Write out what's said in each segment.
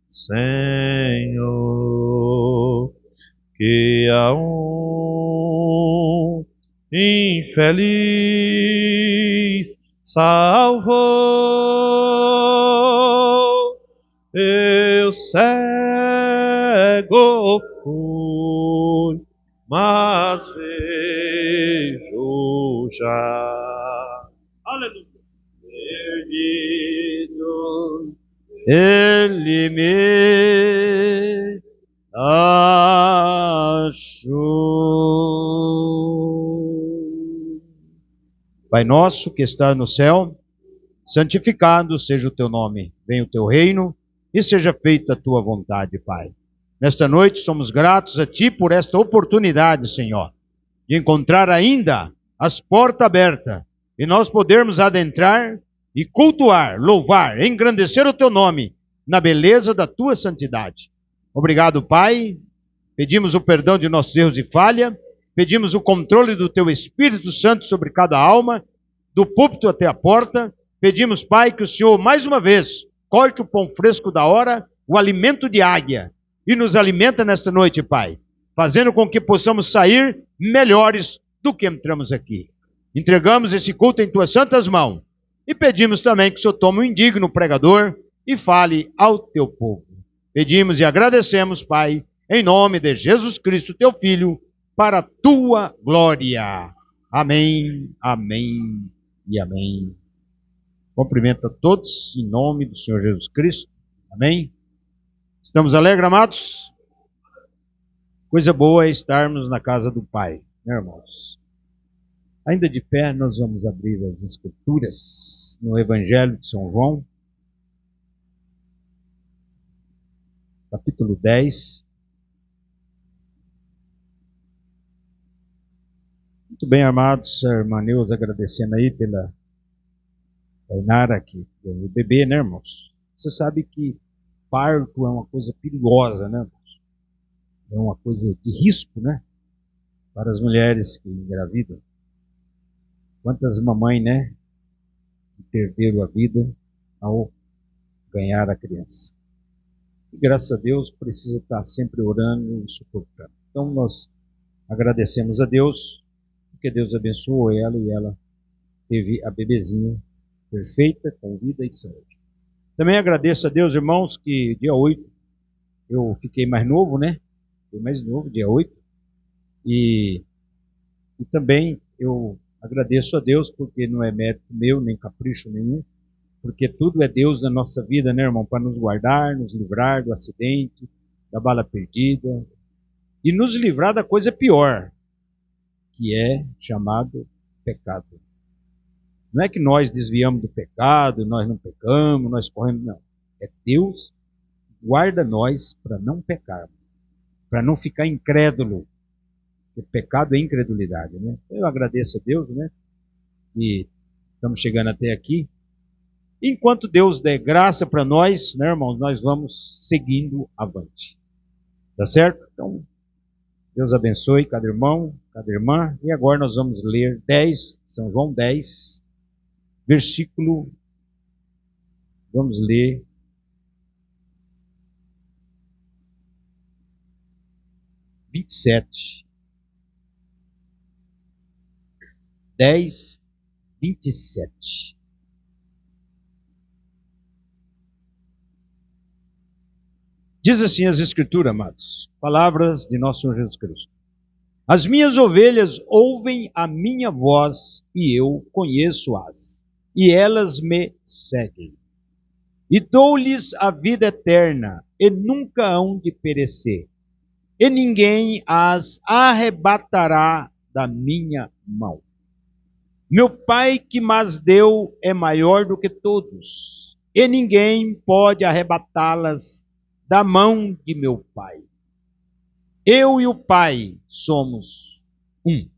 Senhor, que a um infeliz salvou. Eu cego fui, mas vejo já. Aleluia. Perdido, Ele me achou. Pai nosso que está no céu, santificado seja o teu nome. Venha o teu reino e seja feita a tua vontade, Pai. Nesta noite somos gratos a ti por esta oportunidade, Senhor, de encontrar ainda as portas abertas e nós podermos adentrar e cultuar, louvar, engrandecer o teu nome na beleza da tua santidade. Obrigado, Pai. Pedimos o perdão de nossos erros e falha, pedimos o controle do teu Espírito Santo sobre cada alma, do púlpito até a porta. Pedimos, Pai, que o Senhor, mais uma vez, corte o pão fresco da hora, o alimento de águia, e nos alimenta nesta noite, Pai, fazendo com que possamos sair melhores do que entramos aqui. Entregamos esse culto em tuas santas mãos e pedimos também que o Senhor tome o indigno pregador e fale ao teu povo. Pedimos e agradecemos, Pai, em nome de Jesus Cristo, teu Filho, para a tua glória. Amém, amém e amém. Cumprimento a todos em nome do Senhor Jesus Cristo. Amém. Estamos alegres, amados? Coisa boa é estarmos na casa do Pai, né, irmãos? Ainda de pé, nós vamos abrir as Escrituras no Evangelho de São João, capítulo 10. Muito bem, amados, a irmã Neuza agradecendo aí pela Tainara que ganhou o bebê, né, irmãos? Você sabe que parto é uma coisa perigosa, né, irmãos? É uma coisa de risco, né? Para as mulheres que engravidam. Quantas mamães, né, perderam a vida ao ganhar a criança. E graças a Deus precisa estar sempre orando e suportando. Então nós agradecemos a Deus, porque Deus abençoou ela e ela teve a bebezinha perfeita, com vida e saúde. Também agradeço a Deus, irmãos, que dia 8 eu fiquei mais novo, né? Fiquei mais novo, dia 8. E também eu agradeço a Deus, porque não é mérito meu, nem capricho nenhum, porque tudo é Deus na nossa vida, né, irmão? Para nos guardar, nos livrar do acidente, da bala perdida, e nos livrar da coisa pior, que é chamado pecado. Não é que nós desviamos do pecado, nós não pecamos, nós corremos, não. É Deus guarda nós para não pecarmos, para não ficar incrédulo. Porque pecado é incredulidade, né? Eu agradeço a Deus, né? E estamos chegando até aqui. Enquanto Deus der graça para nós, né, irmãos, nós vamos seguindo avante. Tá certo? Então, Deus abençoe cada irmão, cada irmã. E agora nós vamos ler São João 10, versículo, vamos ler 27. 10, 27. Diz assim as Escrituras, amados, palavras de nosso Senhor Jesus Cristo. As minhas ovelhas ouvem a minha voz e eu conheço-as, e elas me seguem. E dou-lhes a vida eterna, e nunca hão de perecer, e ninguém as arrebatará da minha mão. Meu Pai que mas deu é maior do que todos, e ninguém pode arrebatá-las da mão de meu Pai. Eu e o Pai somos um.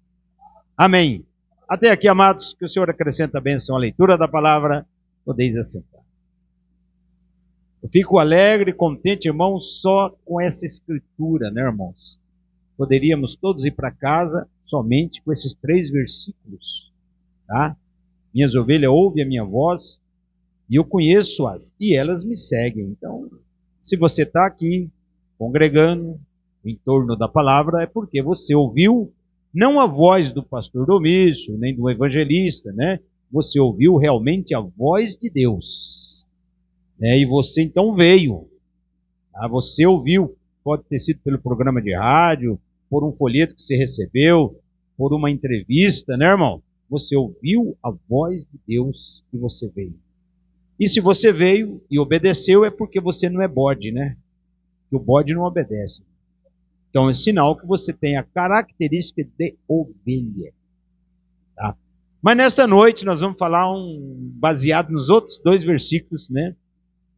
Amém. Até aqui, amados, que o Senhor acrescenta a bênção à leitura da palavra, podeis assentar. Eu fico alegre e contente, irmãos, só com essa escritura, né, irmãos? Poderíamos todos ir para casa somente com esses 3 versículos, tá? Minhas ovelhas ouvem a minha voz E eu conheço-as, e elas me seguem. Então, se você está aqui, congregando, em torno da palavra, é porque você ouviu, não a voz do pastor Domício, nem do evangelista, né? Você ouviu realmente a voz de Deus. E você então veio. Você ouviu, pode ter sido pelo programa de rádio, por um folheto que você recebeu, por uma entrevista, né, irmão? Você ouviu a voz de Deus e você veio. E se você veio e obedeceu, é porque você não é bode, né? Que o bode não obedece. Então é sinal que você tem a característica de ovelha. Tá? Mas nesta noite nós vamos falar baseado nos outros 2 versículos, né?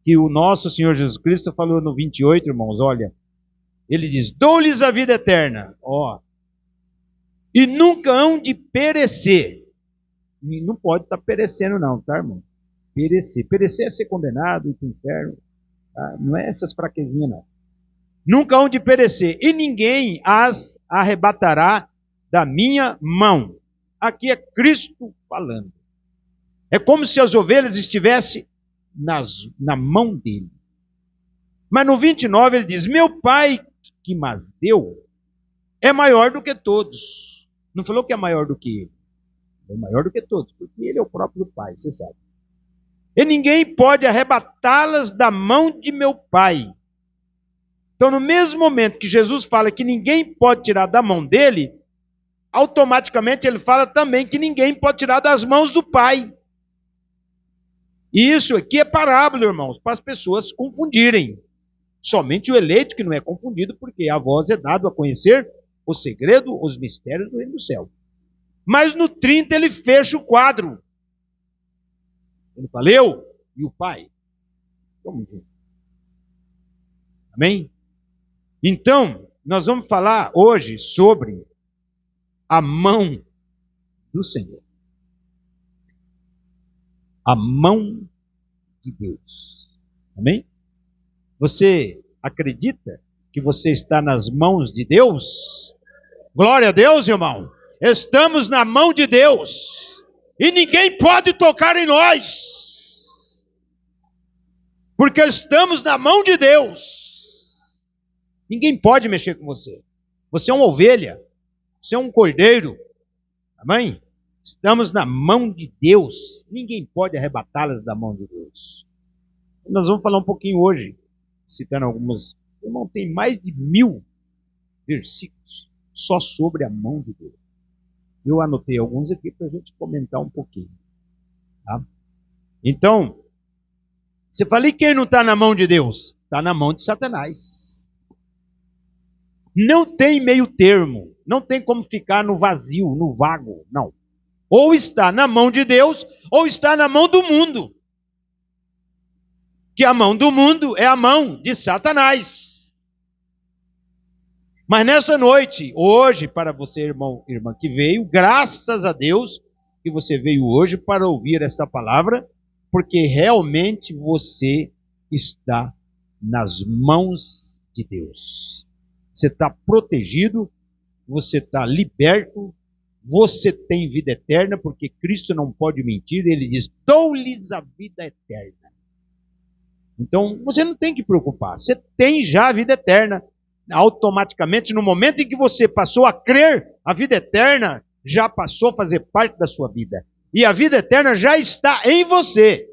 Que o nosso Senhor Jesus Cristo falou no 28, irmãos, olha. Ele diz, dou-lhes a vida eterna, e nunca hão de perecer. E não pode estar perecendo não, tá, irmão? Perecer. Perecer é ser condenado, ir para o inferno. Tá? Não é essas fraquezinhas, não. Nunca hão de perecer, e ninguém as arrebatará da minha mão. Aqui é Cristo falando. É como se as ovelhas estivessem na mão dele. Mas no 29 ele diz, meu Pai que mas deu é maior do que todos. Não falou que é maior do que ele. É maior do que todos, porque ele é o próprio Pai, você sabe. E ninguém pode arrebatá-las da mão de meu Pai. Então, no mesmo momento que Jesus fala que ninguém pode tirar da mão dele, automaticamente ele fala também que ninguém pode tirar das mãos do Pai. E isso aqui é parábola, irmãos, para as pessoas confundirem. Somente o eleito que não é confundido, porque a voz é dado a conhecer o segredo, os mistérios do reino do céu. Mas no 30 ele fecha o quadro. Ele fala, eu e o Pai. Vamos juntos. Amém? Então, nós vamos falar hoje sobre a mão do Senhor. A mão de Deus. Amém? Você acredita que você está nas mãos de Deus? Glória a Deus, irmão. Estamos na mão de Deus. E ninguém pode tocar em nós. Porque estamos na mão de Deus. Ninguém pode mexer com você. Você é uma ovelha. Você é um cordeiro. Amém? Estamos na mão de Deus. Ninguém pode arrebatá-las da mão de Deus. Nós vamos falar um pouquinho hoje, citando algumas. Irmão, tem mais de 1000 versículos só sobre a mão de Deus. Eu anotei alguns aqui para a gente comentar um pouquinho. Tá? Então, você fala, e quem não está na mão de Deus? Está na mão de Satanás. Não tem meio termo. Não tem como ficar no vazio, no vago. Não. Ou está na mão de Deus, ou está na mão do mundo. Que a mão do mundo é a mão de Satanás. Mas nesta noite, hoje, para você, irmão, irmã, que veio, graças a Deus que você veio hoje para ouvir essa palavra, porque realmente você está nas mãos de Deus. Você está protegido, você está liberto, você tem vida eterna, porque Cristo não pode mentir, ele diz, dou-lhes a vida eterna. Então, você não tem que preocupar, você tem já a vida eterna. Automaticamente, no momento em que você passou a crer, a vida eterna já passou a fazer parte da sua vida. E a vida eterna já está em você.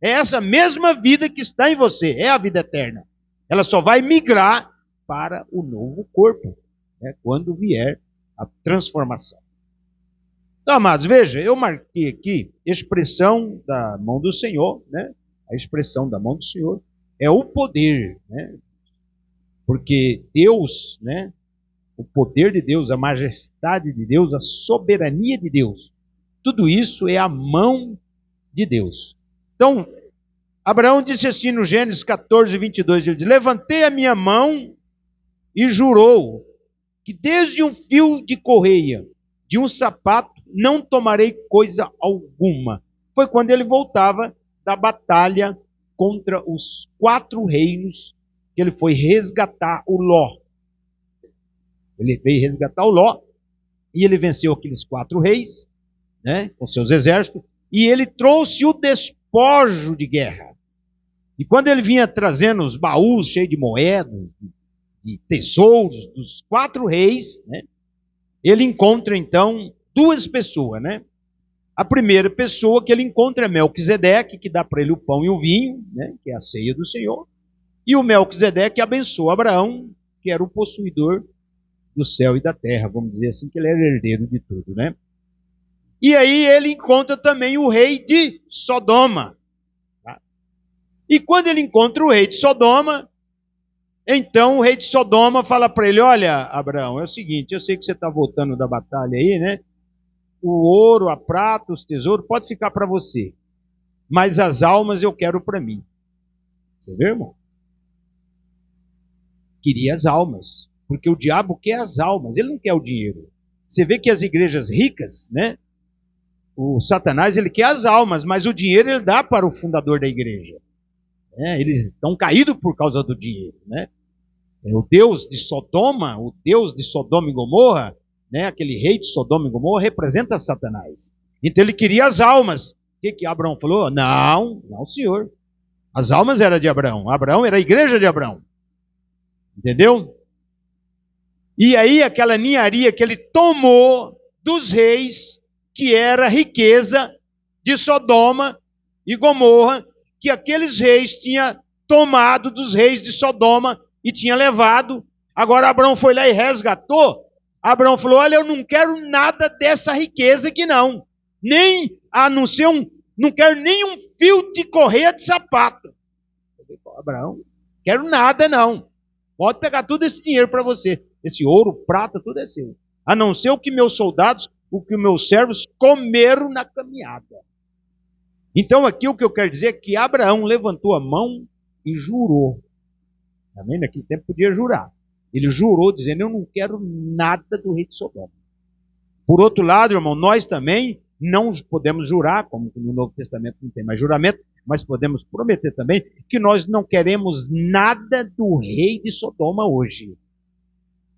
É essa mesma vida que está em você, é a vida eterna. Ela só vai migrar para o novo corpo, né, quando vier a transformação. Então, amados, veja, eu marquei aqui expressão da mão do Senhor, né? A expressão da mão do Senhor é o poder, né? Porque Deus, né? O poder de Deus, a majestade de Deus, a soberania de Deus, tudo isso é a mão de Deus. Então, Abraão disse assim no Gênesis 14, 22, ele diz, levantei a minha mão e jurou que desde um fio de correia, de um sapato, não tomarei coisa alguma. Foi quando ele voltava da batalha contra os 4 reinos, que ele foi resgatar o Ló. Ele veio resgatar o Ló, e ele venceu aqueles 4 reis, né, com seus exércitos, e ele trouxe o despojo de guerra. E quando ele vinha trazendo os baús cheios de moedas, de tesouros dos 4 reis, né, ele encontra então 2 pessoas, né? A primeira pessoa que ele encontra é Melquisedeque, que dá para ele o pão e o vinho, né, que é a ceia do Senhor. E o Melquisedeque abençoa Abraão, que era o possuidor do céu e da terra, vamos dizer assim, que ele era herdeiro de tudo, né? E aí ele encontra também o rei de Sodoma. Tá? E quando ele encontra o rei de Sodoma, então o rei de Sodoma fala para ele: olha, Abraão, é o seguinte, eu sei que você está voltando da batalha aí, né? O ouro, a prata, os tesouros, pode ficar para você. Mas as almas eu quero para mim. Você vê, irmão? Queria as almas. Porque o diabo quer as almas, ele não quer o dinheiro. Você vê que as igrejas ricas, né? O Satanás, ele quer as almas, mas o dinheiro ele dá para o fundador da igreja. Eles estão caídos por causa do dinheiro, né? O Deus de Sodoma, o Deus de Sodoma e Gomorra, né? Aquele rei de Sodoma e Gomorra representa Satanás. Então ele queria as almas. O que Abraão falou? Não, senhor. As almas eram de Abraão. Abraão era a igreja de Abraão. Entendeu? E aí aquela ninharia que ele tomou dos reis, que era a riqueza de Sodoma e Gomorra, que aqueles reis tinham tomado dos reis de Sodoma e tinha levado. Agora Abraão foi lá e resgatou. Abraão falou: olha, eu não quero nada dessa riqueza aqui não. Nem, a não ser não quero nem um fio de correia de sapato. Abraão, quero nada não. Pode pegar tudo esse dinheiro para você. Esse ouro, prata, tudo é seu. A não ser o que meus soldados, o que meus servos comeram na caminhada. Então aqui o que eu quero dizer é que Abraão levantou a mão e jurou. Também naquele tempo podia jurar. Ele jurou dizendo: eu não quero nada do rei de Sodoma. Por outro lado, irmão, nós também não podemos jurar, como no Novo Testamento não tem mais juramento, mas podemos prometer também que nós não queremos nada do rei de Sodoma hoje.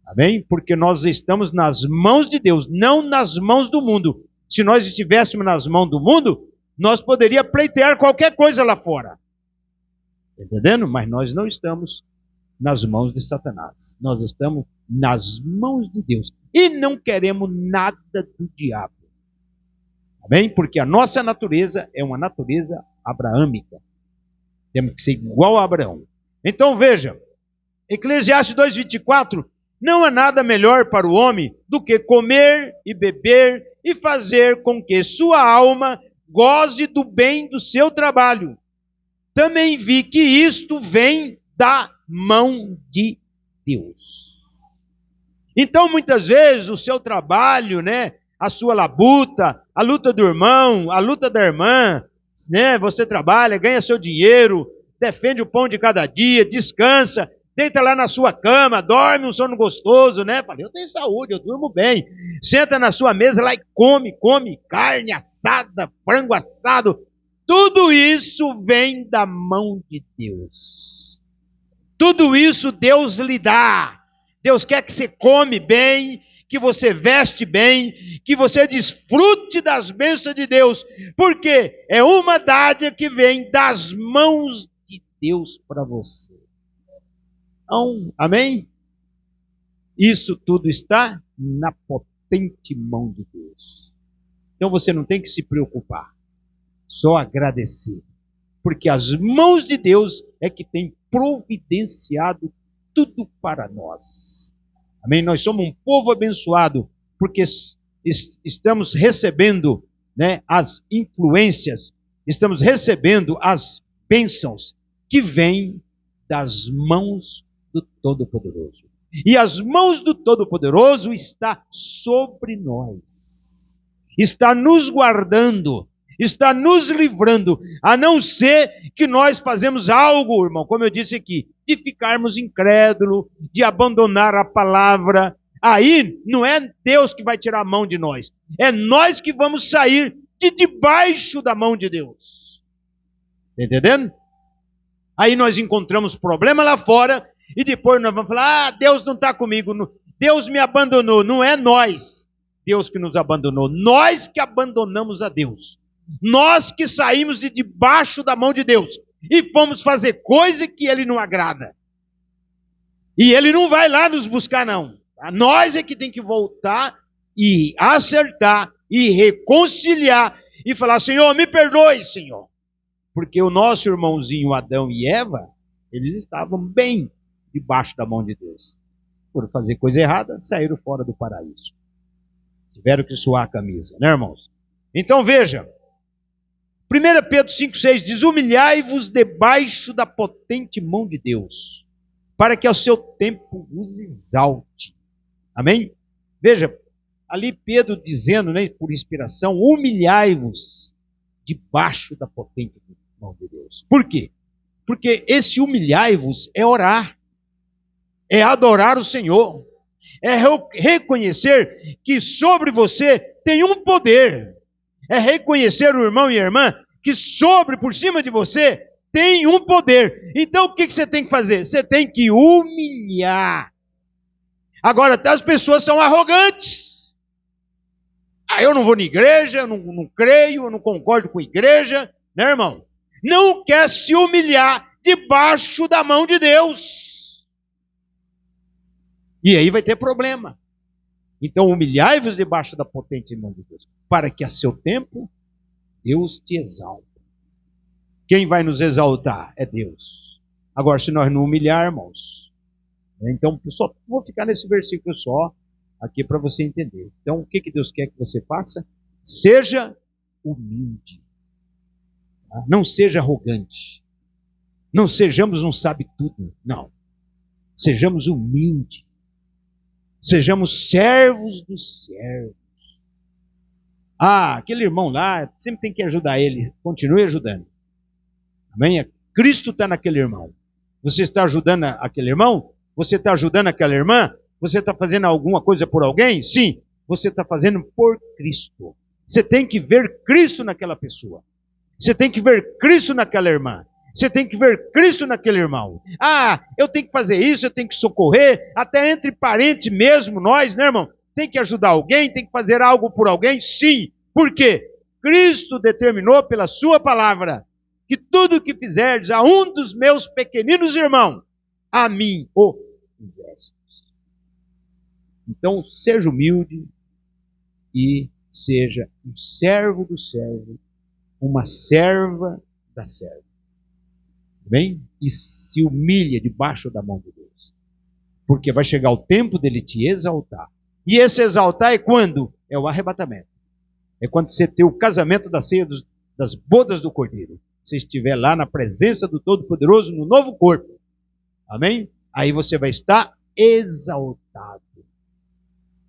Amém? Porque nós estamos nas mãos de Deus, não nas mãos do mundo. Se nós estivéssemos nas mãos do mundo, nós poderíamos pleitear qualquer coisa lá fora. Entendendo? Mas nós não estamos nas mãos de Satanás. Nós estamos nas mãos de Deus. E não queremos nada do diabo. Amém? Porque a nossa natureza é uma natureza abraâmica. Temos que ser igual a Abraão. Então veja, Eclesiastes 2:24, não há nada melhor para o homem do que comer e beber e fazer com que sua alma goze do bem do seu trabalho. Também vi que isto vem da mão de Deus. Então, muitas vezes, o seu trabalho, né, a sua labuta, a luta do irmão, a luta da irmã, né, você trabalha, ganha seu dinheiro, defende o pão de cada dia, descansa, deita lá na sua cama, dorme um sono gostoso, né? Fala: eu tenho saúde, eu durmo bem. Senta na sua mesa lá e come carne assada, frango assado. Tudo isso vem da mão de Deus. Tudo isso Deus lhe dá. Deus quer que você come bem, que você veste bem, que você desfrute das bênçãos de Deus, porque é uma dádiva que vem das mãos de Deus para você. Então, amém? Isso tudo está na potente mão de Deus. Então você não tem que se preocupar, só agradecer, porque as mãos de Deus é que tem providenciado tudo para nós. Amém? Nós somos um povo abençoado, porque estamos recebendo, né, as influências, estamos recebendo as bênçãos que vêm das mãos do Todo-Poderoso. E as mãos do Todo-Poderoso está sobre nós. Está nos guardando, está nos livrando, a não ser que nós fazemos algo, irmão, como eu disse aqui, de ficarmos incrédulos, de abandonar a palavra. Aí não é Deus que vai tirar a mão de nós, é nós que vamos sair de debaixo da mão de Deus. Entendendo? Aí nós encontramos problema lá fora, e depois nós vamos falar: Deus não está comigo, Deus me abandonou. Não é nós, Deus que nos abandonou, nós que abandonamos a Deus. Nós que saímos de debaixo da mão de Deus e fomos fazer coisa que Ele não agrada. E Ele não vai lá nos buscar, não. Nós é que tem que voltar e acertar e reconciliar e falar: Senhor, me perdoe, Senhor. Porque o nosso irmãozinho Adão e Eva, eles estavam bem debaixo da mão de Deus. Por fazer coisa errada, saíram fora do paraíso. Tiveram que suar a camisa, né, irmãos? Então veja, 1 Pedro 5,6 diz: humilhai-vos debaixo da potente mão de Deus, para que ao seu tempo vos exalte. Amém? Veja, ali Pedro dizendo, né, por inspiração, humilhai-vos debaixo da potente mão de Deus. Por quê? Porque esse humilhai-vos é orar, é adorar o Senhor, é reconhecer que sobre você tem um poder, é reconhecer o irmão e a irmã que sobre, por cima de você, tem um poder. Então o que você tem que fazer? Você tem que humilhar. Agora, as pessoas são arrogantes. Eu não vou na igreja, eu não creio, eu não concordo com a igreja, né, irmão? Não quer se humilhar debaixo da mão de Deus. E aí vai ter problema. Então, humilhai-vos debaixo da potente mão de Deus, para que a seu tempo Deus te exalte. Quem vai nos exaltar é Deus. Agora, se nós não humilharmos, então, só vou ficar nesse versículo só, aqui para você entender. Então, o que Deus quer que você faça? Seja humilde. Não seja arrogante. Não sejamos um sabe-tudo. Não. Sejamos humildes. Sejamos servos dos servos. Aquele irmão lá, sempre tem que ajudar ele. Continue ajudando. Amém? Cristo está naquele irmão. Você está ajudando aquele irmão? Você está ajudando aquela irmã? Você está fazendo alguma coisa por alguém? Sim. Você está fazendo por Cristo. Você tem que ver Cristo naquela pessoa. Você tem que ver Cristo naquela irmã. Você tem que ver Cristo naquele irmão. Eu tenho que fazer isso, eu tenho que socorrer, até entre parentes mesmo, nós, né, irmão? Tem que ajudar alguém, tem que fazer algo por alguém? Sim. Por quê? Cristo determinou pela sua palavra que tudo o que fizerdes a um dos meus pequeninos irmãos, a mim o fizeste. Então, seja humilde e seja um servo do servo, uma serva da serva. Bem? E se humilha debaixo da mão de Deus. Porque vai chegar o tempo dele te exaltar. E esse exaltar é quando? É o arrebatamento. É quando você tem o casamento da ceia das bodas do Cordeiro. Você estiver lá na presença do Todo-Poderoso no novo corpo. Amém? Aí você vai estar exaltado.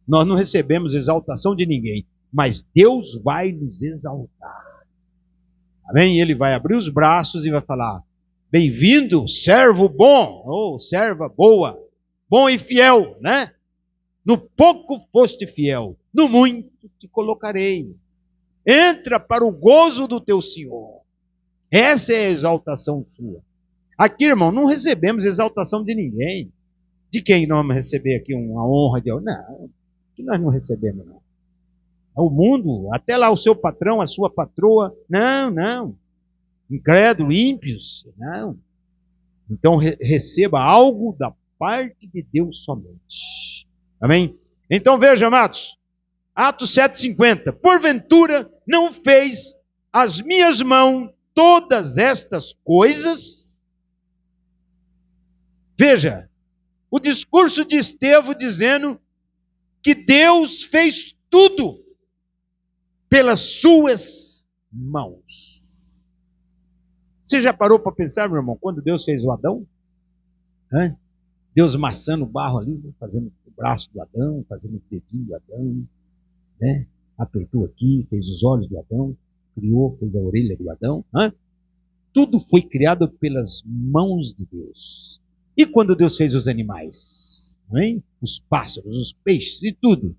Nós não recebemos exaltação de ninguém, mas Deus vai nos exaltar. Amém? Ele vai abrir os braços e vai falar: bem-vindo, servo bom, ou serva boa, bom e fiel, né? No pouco foste fiel, no muito te colocarei. Entra para o gozo do teu Senhor. Essa é a exaltação sua. Aqui, irmão, não recebemos exaltação de ninguém. De quem nós vamos receber aqui uma honra de alguém? Não, que nós não recebemos, não. O mundo, até lá o seu patrão, a sua patroa, não. Incrédulo, ímpios, não. Então receba algo da parte de Deus somente. Amém? Então veja, amados, Atos 7,50. Porventura não fez as minhas mãos todas estas coisas? Veja, o discurso de Estevão dizendo que Deus fez tudo pelas suas mãos. Você já parou para pensar, meu irmão, quando Deus fez o Adão? Deus amassando o barro ali, fazendo o braço do Adão, fazendo o dedinho do Adão, né? Apertou aqui, fez os olhos do Adão, criou, fez a orelha do Adão. Tudo foi criado pelas mãos de Deus. E quando Deus fez os animais? Os pássaros, os peixes e tudo.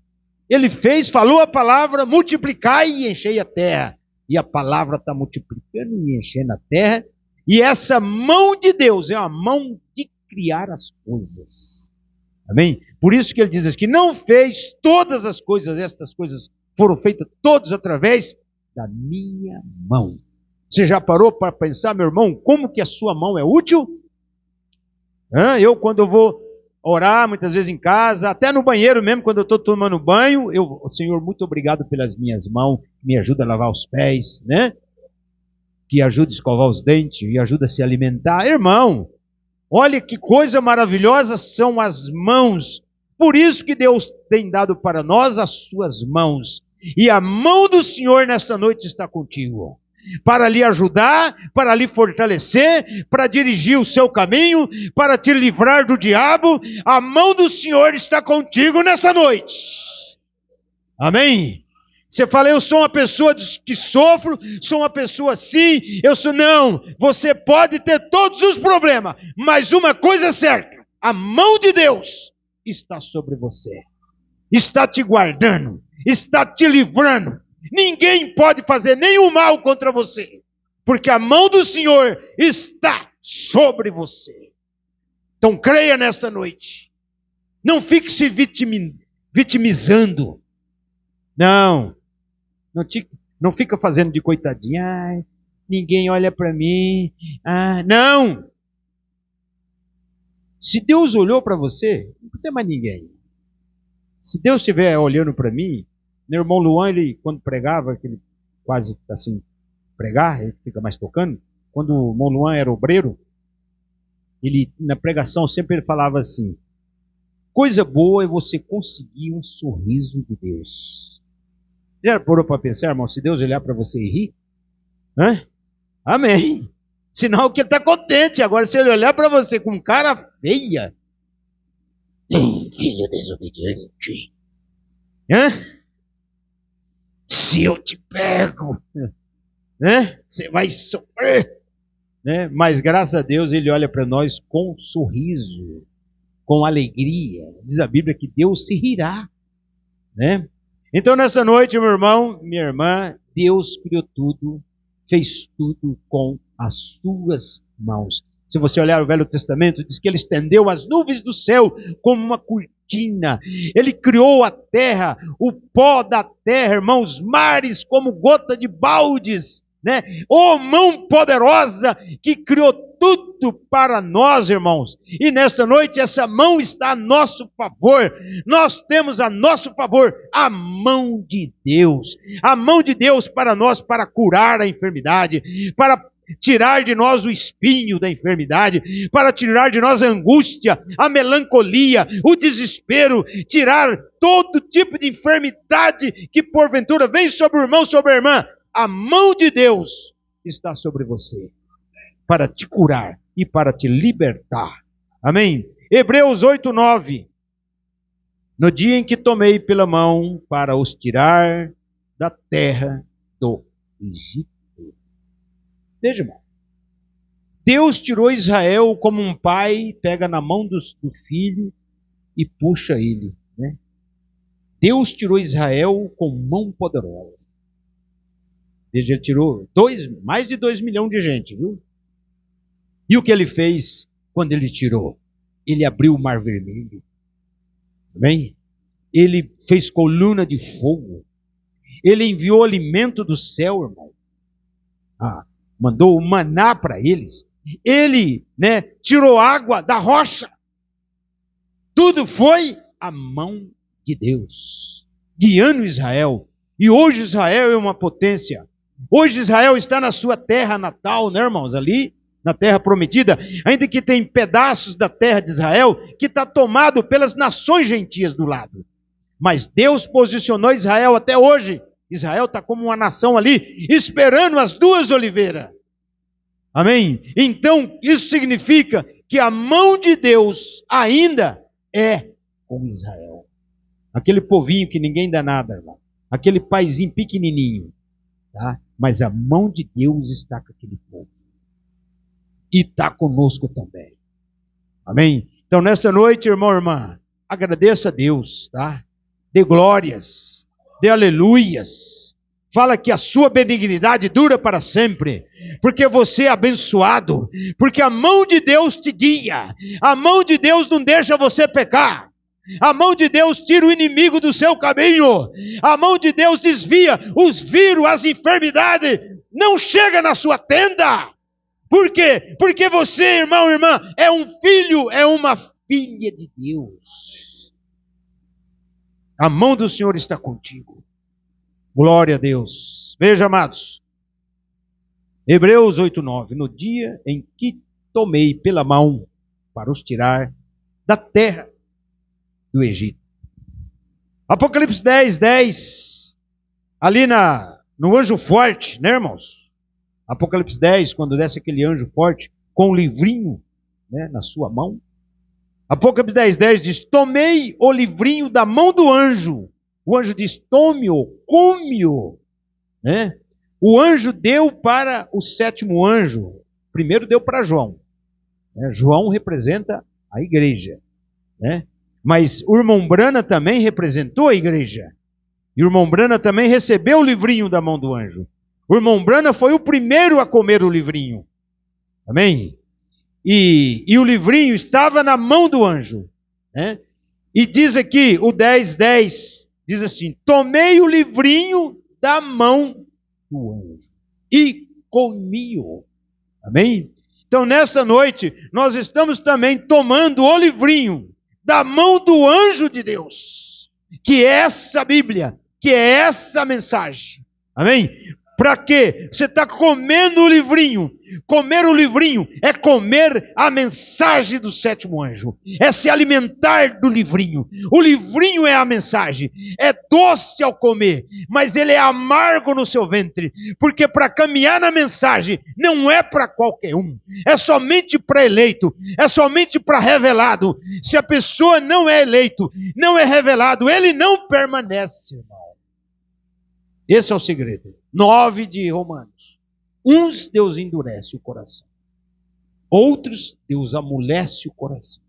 Ele fez, falou a palavra, multiplicai e enchei a terra. E a palavra está multiplicando e enchendo a terra. E essa mão de Deus é uma mão de criar as coisas. Amém? Por isso que ele diz que não fez todas as coisas, estas coisas foram feitas todas através da minha mão. Você já parou para pensar, meu irmão, como que a sua mão é útil? Quando eu vou orar, muitas vezes em casa, até no banheiro mesmo, quando eu estou tomando banho, Senhor, muito obrigado pelas minhas mãos, que me ajuda a lavar os pés, né? Que ajuda a escovar os dentes, e ajuda a se alimentar. Irmão, olha que coisa maravilhosa são as mãos. Por isso que Deus tem dado para nós as suas mãos. E a mão do Senhor nesta noite está contigo. Para lhe ajudar, para lhe fortalecer, para dirigir o seu caminho, para te livrar do diabo. A mão do Senhor está contigo nesta noite. Amém? Você fala, eu sou uma pessoa que sofro, sou uma pessoa assim, não, você pode ter todos os problemas, mas uma coisa é certa, a mão de Deus está sobre você, está te guardando, está te livrando, ninguém pode fazer nenhum mal contra você, porque a mão do Senhor está sobre você. Então creia nesta noite, não fique se vitimizando, não fica fazendo de coitadinha. Ai, ninguém olha para mim. Não! Se Deus olhou para você, não precisa mais ninguém. Se Deus estiver olhando para mim, meu irmão Luan, ele quando pregava, que ele quase assim, pregar, ele fica mais tocando. Quando o irmão Luan era obreiro, ele na pregação sempre ele falava assim, coisa boa é você conseguir um sorriso de Deus. Já parou para pensar, irmão, se Deus olhar para você e rir? Amém. Sinal que ele está contente. Agora, se ele olhar para você com cara feia, filho desobediente, se eu te pego, você vai sofrer. Mas graças a Deus ele olha para nós com sorriso, com alegria. Diz a Bíblia que Deus se rirá, Então, nesta noite, meu irmão, minha irmã, Deus criou tudo, fez tudo com as suas mãos. Se você olhar o Velho Testamento, diz que ele estendeu as nuvens do céu como uma cortina. Ele criou a terra, o pó da terra, irmão, os mares como gota de baldes, mão poderosa que criou tudo para nós, irmãos. E nesta noite essa mão está a nosso favor. Nós temos a nosso favor a mão de Deus. A mão de Deus para nós, para curar a enfermidade, para tirar de nós o espinho da enfermidade, para tirar de nós a angústia, a melancolia, o desespero, tirar todo tipo de enfermidade que porventura vem sobre o irmão, sobre a irmã. A mão de Deus está sobre você, para te curar e para te libertar. Amém? Hebreus 8:9. No dia em que tomei pela mão para os tirar da terra do Egito. Veja, irmão. Deus tirou Israel como um pai pega na mão do filho e puxa ele. Deus tirou Israel com mão poderosa. Veja, ele tirou mais de 2 milhões de gente, viu? E o que ele fez quando ele tirou? Ele abriu o Mar Vermelho. Amém? Ele fez coluna de fogo. Ele enviou alimento do céu, irmão. Mandou o maná para eles. Ele, tirou água da rocha. Tudo foi a mão de Deus, guiando Israel. E hoje Israel é uma potência. Hoje Israel está na sua terra natal, irmãos? Ali, na terra prometida. Ainda que tem pedaços da terra de Israel que está tomado pelas nações gentias do lado. Mas Deus posicionou Israel até hoje. Israel está como uma nação ali, esperando as 2 oliveiras. Amém? Então, isso significa que a mão de Deus ainda é com Israel. Aquele povinho que ninguém dá nada, irmão. Aquele paizinho pequenininho. Tá? Mas a mão de Deus está com aquele povo. E está conosco também. Amém? Então, nesta noite, irmão, irmã, agradeça a Deus, tá? Dê glórias, dê aleluias. Fala que a sua benignidade dura para sempre, porque você é abençoado, porque a mão de Deus te guia, a mão de Deus não deixa você pecar, A mão de Deus tira o inimigo do seu caminho. A mão de Deus desvia os vírus, as enfermidades. Não chega na sua tenda. Por quê? Porque você, irmão, irmã, é um filho, é uma filha de Deus. A mão do Senhor está contigo. Glória a Deus. Veja, amados. Hebreus 8:9. No dia em que tomei pela mão para os tirar da terra do Egito. Apocalipse 10:10. Ali no anjo forte, né, irmãos? Apocalipse 10, quando desce aquele anjo forte com o livrinho, né, na sua mão. Apocalipse 10:10 diz: tomei o livrinho da mão do anjo. O anjo diz: tome-o, come-o. Né? O anjo deu para o sétimo anjo. Primeiro deu para João. Né? João representa a igreja. Né? Mas o irmão Brana também representou a igreja. E o irmão Brana também recebeu o livrinho da mão do anjo. O irmão Brana foi o primeiro a comer o livrinho. Amém? E o livrinho estava na mão do anjo. Né? E diz aqui, o 10:10, diz assim: tomei o livrinho da mão do anjo e comi-o. Amém? Então, nesta noite, nós estamos também tomando o livrinho da mão do anjo de Deus, que é essa Bíblia, que é essa mensagem. Amém? Para quê? Você está comendo o livrinho. Comer o livrinho é comer a mensagem do sétimo anjo. É se alimentar do livrinho. O livrinho é a mensagem. É doce ao comer, mas ele é amargo no seu ventre. Porque para caminhar na mensagem não é para qualquer um. É somente para eleito. É somente para revelado. Se a pessoa não é eleito, não é revelado, ele não permanece, irmão. Esse é o segredo. 9 de Romanos. Uns Deus endurece o coração. Outros Deus amolece o coração.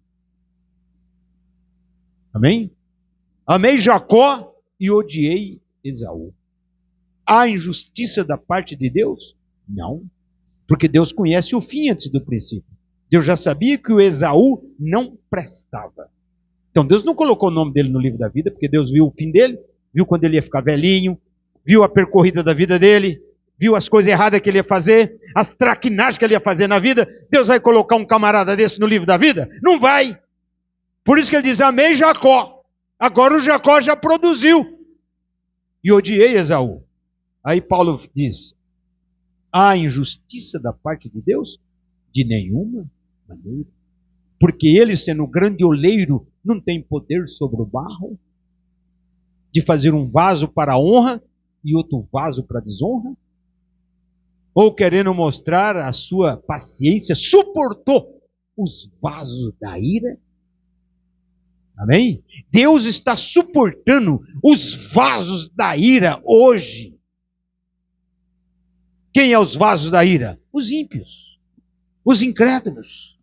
Amém? Amei Jacó e odiei Esaú. Há injustiça da parte de Deus? Não. Porque Deus conhece o fim antes do princípio. Deus já sabia que o Esaú não prestava. Então Deus não colocou o nome dele no livro da vida, porque Deus viu o fim dele, viu quando ele ia ficar velhinho, viu a percorrida da vida dele, viu as coisas erradas que ele ia fazer, as traquinagens que ele ia fazer na vida. Deus vai colocar um camarada desse no livro da vida? Não vai. Por isso que ele diz: amei Jacó. Agora o Jacó já produziu. E odiei Esaú. Aí Paulo diz: há injustiça da parte de Deus? De nenhuma maneira. Porque ele, sendo grande oleiro, não tem poder sobre o barro de fazer um vaso para a honra e outro vaso para a desonra? Ou querendo mostrar a sua paciência, suportou os vasos da ira? Amém? Deus está suportando os vasos da ira hoje. Quem é os vasos da ira? Os ímpios, os incrédulos,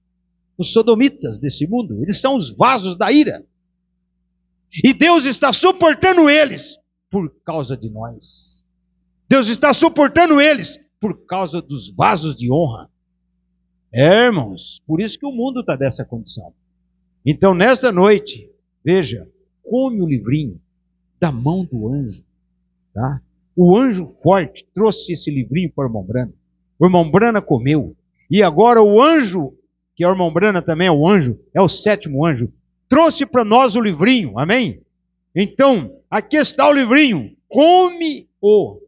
os sodomitas desse mundo. Eles são os vasos da ira. E Deus está suportando eles por causa de nós. Deus está suportando eles por causa dos vasos de honra. Irmãos, por isso que o mundo está dessa condição. Então, nesta noite, veja, come o livrinho da mão do anjo. Tá? O anjo forte trouxe esse livrinho para o irmão Brana. O irmão Brana comeu. E agora o anjo, que é o irmão Brana também é o anjo, é o sétimo anjo, trouxe para nós o livrinho. Amém? Então, aqui está o livrinho. Come-o.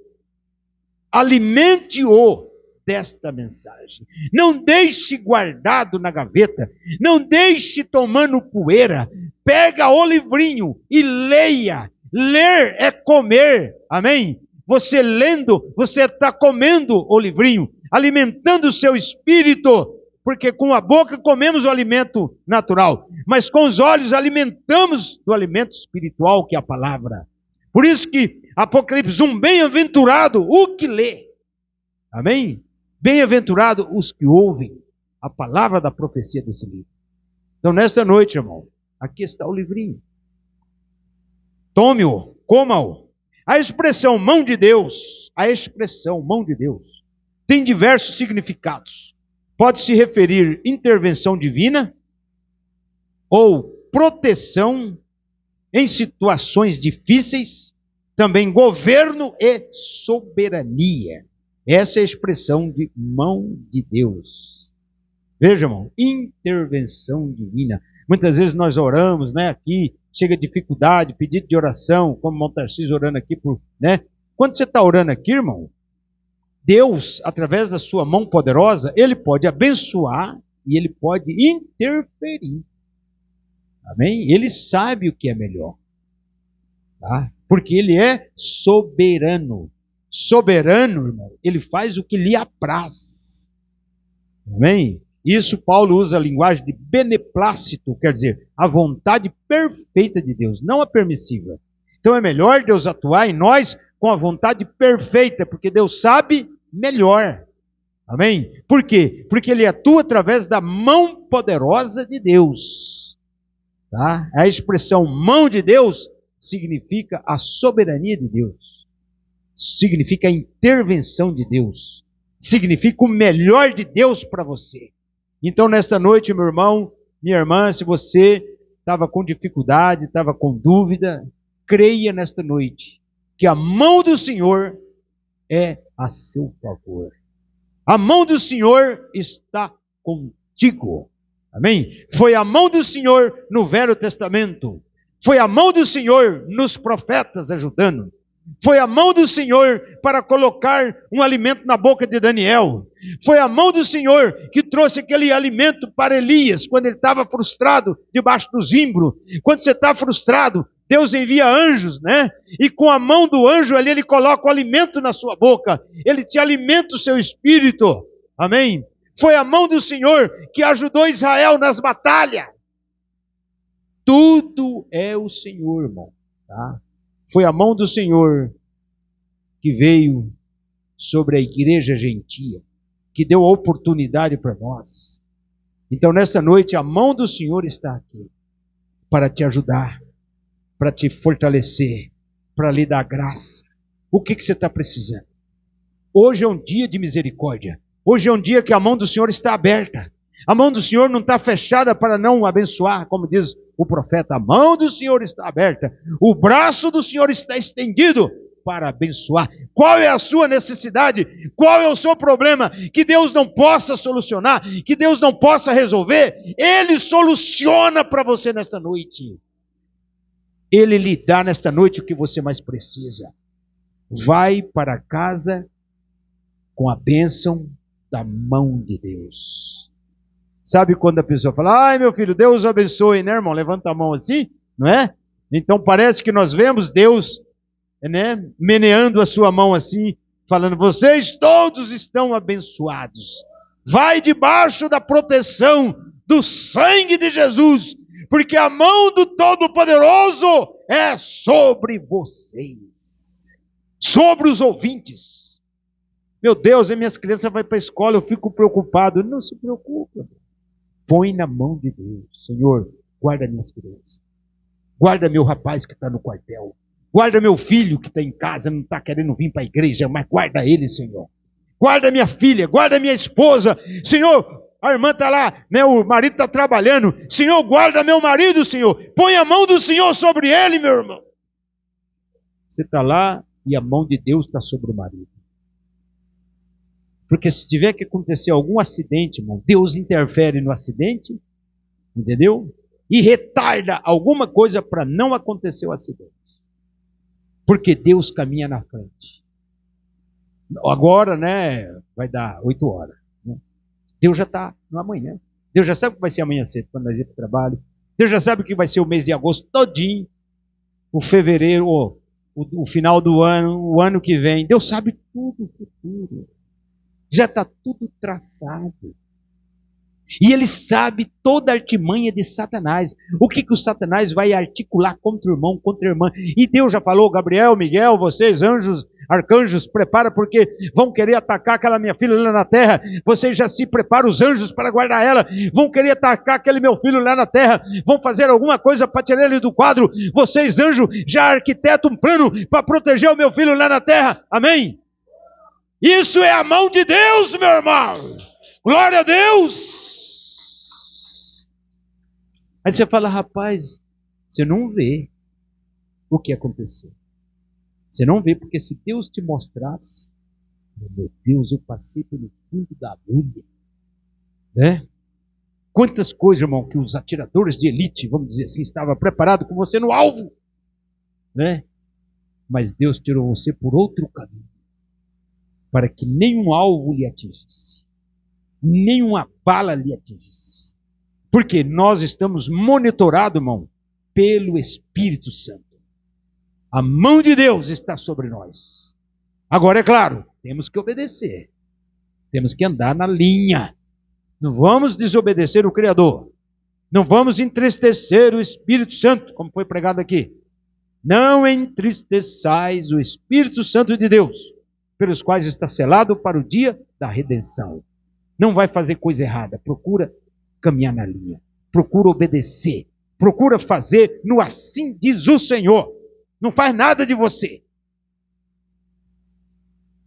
Alimente-o desta mensagem. Não deixe guardado na gaveta. Não deixe tomando poeira. Pega o livrinho e leia. Ler é comer. Amém? Você lendo, você está comendo o livrinho, alimentando o seu espírito. Porque com a boca comemos o alimento natural, mas com os olhos alimentamos do alimento espiritual, que é a palavra. Por isso que Apocalipse 1, bem-aventurado o que lê. Amém? Bem-aventurado os que ouvem a palavra da profecia desse livro. Então, nesta noite, irmão, aqui está o livrinho. Tome-o, coma-o. A expressão mão de Deus, tem diversos significados. Pode se referir intervenção divina ou proteção em situações difíceis, também governo e soberania. Essa é a expressão de mão de Deus. Veja, irmão, intervenção divina. Muitas vezes nós oramos, né, aqui, chega dificuldade, pedido de oração, como o irmão Tarcísio orando aqui, né? Quando você está orando aqui, irmão, Deus, através da sua mão poderosa, Ele pode abençoar e Ele pode interferir. Amém? Ele sabe o que é melhor. Tá? Porque Ele é soberano. Soberano, irmão, Ele faz o que lhe apraz. Amém? Isso Paulo usa a linguagem de beneplácito, quer dizer, a vontade perfeita de Deus, não a permissiva. Então é melhor Deus atuar em nós com a vontade perfeita, porque Deus sabe melhor. Amém? Por quê? Porque Ele atua através da mão poderosa de Deus. Tá? A expressão mão de Deus significa a soberania de Deus. Significa a intervenção de Deus. Significa o melhor de Deus para você. Então, nesta noite, meu irmão, minha irmã, se você estava com dificuldade, estava com dúvida, creia nesta noite que a mão do Senhor é a seu favor. A mão do Senhor está contigo. Amém? Foi a mão do Senhor no Velho Testamento. Foi a mão do Senhor nos profetas ajudando. Foi a mão do Senhor para colocar um alimento na boca de Daniel. Foi a mão do Senhor que trouxe aquele alimento para Elias, quando ele estava frustrado debaixo do zimbro. Quando você está frustrado, Deus envia anjos, né? E com a mão do anjo ali, ele coloca o alimento na sua boca. Ele te alimenta o seu espírito. Amém? Foi a mão do Senhor que ajudou Israel nas batalhas. Tudo é o Senhor, irmão. Tá? Foi a mão do Senhor que veio sobre a igreja gentia, que deu a oportunidade para nós. Então, nesta noite, a mão do Senhor está aqui para te ajudar, para te fortalecer, para lhe dar graça. O que você está precisando? Hoje é um dia de misericórdia. Hoje é um dia que a mão do Senhor está aberta. A mão do Senhor não está fechada para não abençoar, como diz o profeta. A mão do Senhor está aberta. O braço do Senhor está estendido para abençoar. Qual é a sua necessidade? Qual é o seu problema? Que Deus não possa solucionar, que Deus não possa resolver. Ele soluciona para você nesta noite. Ele lhe dá nesta noite o que você mais precisa. Vai para casa com a bênção da mão de Deus. Sabe quando a pessoa fala, ai meu filho, Deus o abençoe, né irmão? Levanta a mão assim, não é? Então parece que nós vemos Deus, né, meneando a sua mão assim, falando, vocês todos estão abençoados. Vai debaixo da proteção do sangue de Jesus, porque a mão do Todo-Poderoso é sobre vocês, sobre os ouvintes. Meu Deus, as minhas crianças vão para a escola, eu fico preocupado. Não se preocupe. Põe na mão de Deus. Senhor, guarda minhas crianças. Guarda meu rapaz que está no quartel. Guarda meu filho que está em casa, não está querendo vir para a igreja, mas guarda ele, Senhor. Guarda minha filha, guarda minha esposa. Senhor, a irmã está lá, né, o marido está trabalhando. Senhor, guarda meu marido, Senhor. Põe a mão do Senhor sobre ele, meu irmão. Você está lá e a mão de Deus está sobre o marido. Porque se tiver que acontecer algum acidente, irmão, Deus interfere no acidente, entendeu? E retarda alguma coisa para não acontecer o acidente. Porque Deus caminha na frente. Agora, né, vai dar 8 horas. Né? Deus já está no amanhã. Deus já sabe o que vai ser amanhã cedo, quando nós ir para o trabalho. Deus já sabe o que vai ser o mês de agosto todinho. O fevereiro, o final do ano, o ano que vem. Deus sabe tudo o futuro. Já está tudo traçado. E ele sabe toda a artimanha de Satanás. O que o Satanás vai articular contra o irmão, contra a irmã. E Deus já falou, Gabriel, Miguel, vocês, anjos, arcanjos, prepara porque vão querer atacar aquela minha filha lá na terra. Vocês já se preparam, os anjos, para guardar ela. Vão querer atacar aquele meu filho lá na terra. Vão fazer alguma coisa para tirar ele do quadro. Vocês, anjos, já arquitetam um plano para proteger o meu filho lá na terra. Amém? Isso é a mão de Deus, meu irmão. Glória a Deus. Aí você fala, rapaz, você não vê. o que aconteceu. Você não vê, porque se Deus te mostrasse, meu Deus, eu passei pelo fundo da agulha. Né? Quantas coisas, irmão, que os atiradores de elite, vamos dizer assim, estavam preparados com você no alvo. Né? Mas Deus tirou você por outro caminho, para que nenhum alvo lhe atingisse, nenhuma bala lhe atingisse. Porque nós estamos monitorados, irmão, pelo Espírito Santo. A mão de Deus está sobre nós. Agora, é claro, temos que obedecer. Temos que andar na linha. Não vamos desobedecer o Criador. Não vamos entristecer o Espírito Santo, como foi pregado aqui. Não entristeçais o Espírito Santo de Deus, pelos quais está selado para o dia da redenção. Não vai fazer coisa errada. Procura caminhar na linha. Procura obedecer. Procura fazer no assim diz o Senhor. Não faz nada de você.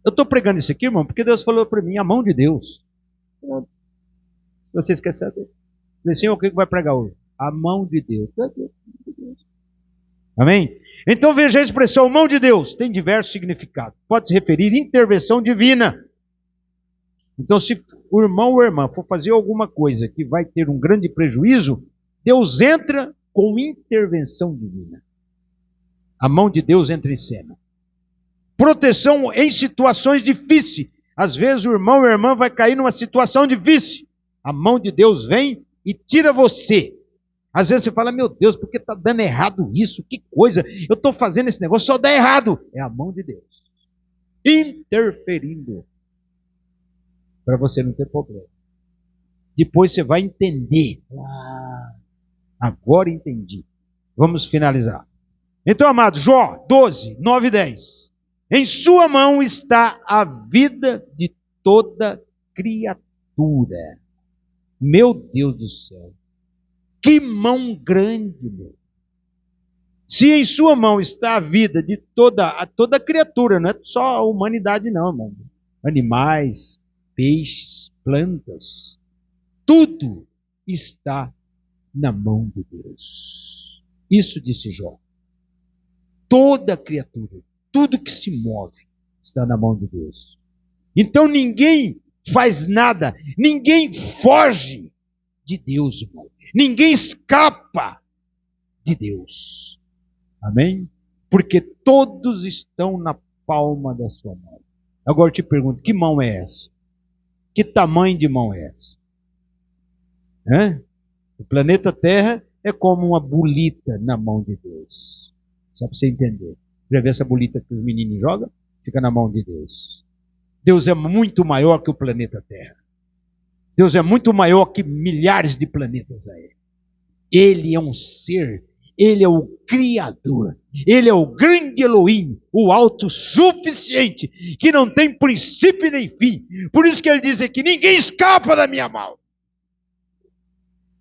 Eu estou pregando isso aqui, irmão, porque Deus falou para mim, a mão de Deus. Vocês querem saber? Eu Senhor, o que vai pregar hoje? A mão de Deus. Amém? Então veja a expressão mão de Deus. Tem diversos significados. Pode se referir a intervenção divina. Então se o irmão ou a irmã for fazer alguma coisa que vai ter um grande prejuízo, Deus entra com intervenção divina. A mão de Deus entra em cena. Proteção em situações difíceis. Às vezes o irmão ou a irmã vai cair numa situação difícil. A mão de Deus vem e tira você. Às vezes você fala, meu Deus, por que está dando errado isso? Que coisa, eu estou fazendo esse negócio, só dá errado. É a mão de Deus interferindo para você não ter problema. Depois você vai entender. Agora entendi. Vamos finalizar. Então, amados, Jó 12, 9 e 10. Em sua mão está a vida de toda criatura. Meu Deus do céu. Que mão grande, meu. Se em sua mão está a vida de toda criatura, não é só a humanidade não, irmão. Animais, peixes, plantas, tudo está na mão de Deus. Isso disse Jó. Toda criatura, tudo que se move, está na mão de Deus. Então ninguém faz nada, ninguém foge de Deus, irmão. Ninguém escapa de Deus. Amém? Porque todos estão na palma da sua mão. Agora eu te pergunto, que mão é essa? Que tamanho de mão é essa? O planeta Terra é como uma bolita na mão de Deus. Só para você entender. Já vê essa bolita que os meninos jogam? Fica na mão de Deus. Deus é muito maior que o planeta Terra. Deus é muito maior que milhares de planetas aí. Ele é um ser, Ele é o Criador, Ele é o grande Elohim, o autossuficiente, que não tem princípio nem fim. Por isso que Ele diz aqui, ninguém escapa da minha mão.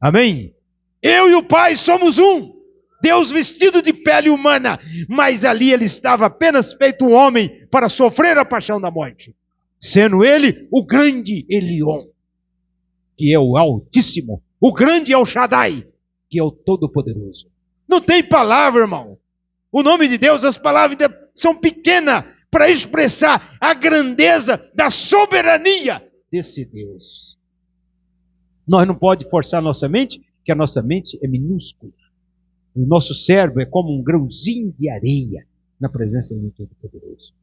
Amém? Eu e o Pai somos um. Deus vestido de pele humana, mas ali Ele estava apenas feito um homem para sofrer a paixão da morte. Sendo Ele o grande Elion, que é o Altíssimo, o grande El Shaddai, que é o Todo-Poderoso. Não tem palavra, irmão. O nome de Deus, as palavras são pequenas para expressar a grandeza da soberania desse Deus. Nós não podemos forçar a nossa mente, que a nossa mente é minúscula. O nosso cérebro é como um grãozinho de areia na presença do Todo-Poderoso.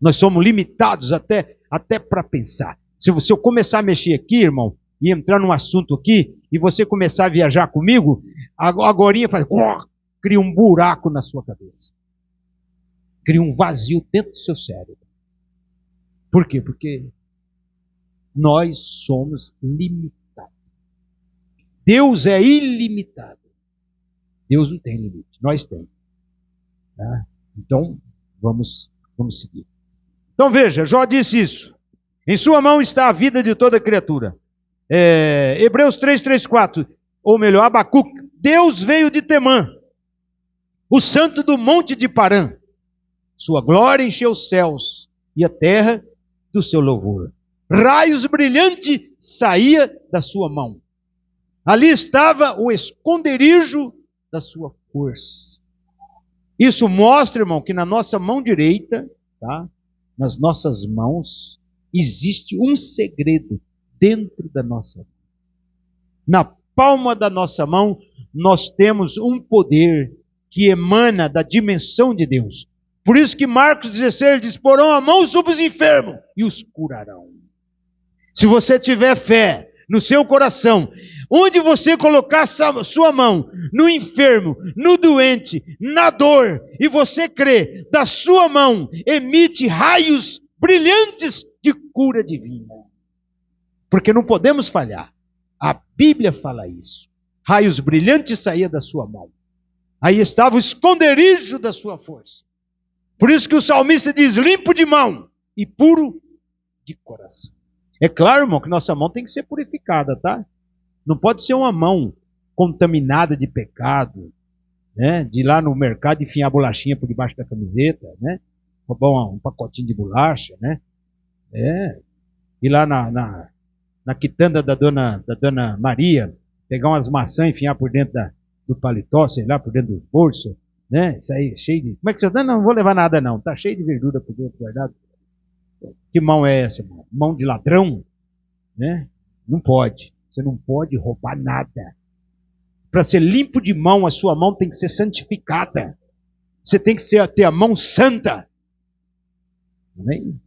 Nós somos limitados até para pensar. Se eu começar a mexer aqui, irmão, e entrar num assunto aqui, e você começar a viajar comigo, agorinha faz, cria um buraco na sua cabeça. Cria um vazio dentro do seu cérebro. Por quê? Porque nós somos limitados. Deus é ilimitado. Deus não tem limite, nós temos. Tá? Então, vamos seguir. Então veja, Jó disse isso. Em sua mão está a vida de toda criatura. Hebreus 3:4, ou melhor, Abacuque. Deus veio de Temã, o santo do monte de Parã. Sua glória encheu os céus e a terra do seu louvor. Raios brilhantes saía da sua mão. Ali estava o esconderijo da sua força. Isso mostra, irmão, que na nossa mão direita, tá? Nas nossas mãos, existe um segredo dentro da nossa mão. Na palma da nossa mão, nós temos um poder que emana da dimensão de Deus. Por isso que Marcos 16 diz: porão a mão sobre os enfermos e os curarão. Se você tiver fé no seu coração, onde você colocar sua mão, no enfermo, no doente, na dor, e você crê, da sua mão emite raios brilhantes de cura divina. Porque não podemos falhar. A Bíblia fala isso. Raios brilhantes saíam da sua mão. Aí estava o esconderijo da sua força. Por isso que o salmista diz: limpo de mão e puro de coração. É claro, irmão, que nossa mão tem que ser purificada, tá? Não pode ser uma mão contaminada de pecado, né? De ir lá no mercado enfiar a bolachinha por debaixo da camiseta, né? Roubar um pacotinho de bolacha, né? Ir lá na quitanda da dona Maria, pegar umas maçãs e enfiar por dentro do paletó, sei lá, por dentro do bolso, né? Isso aí, cheio de... Como é que você... Não vou levar nada não, tá cheio de verdura por dentro guardado. Que mão é essa, irmão? Mão de ladrão? Né? Não pode. Você não pode roubar nada. Para ser limpo de mão, a sua mão tem que ser santificada. Você tem que ter a mão santa. Amém?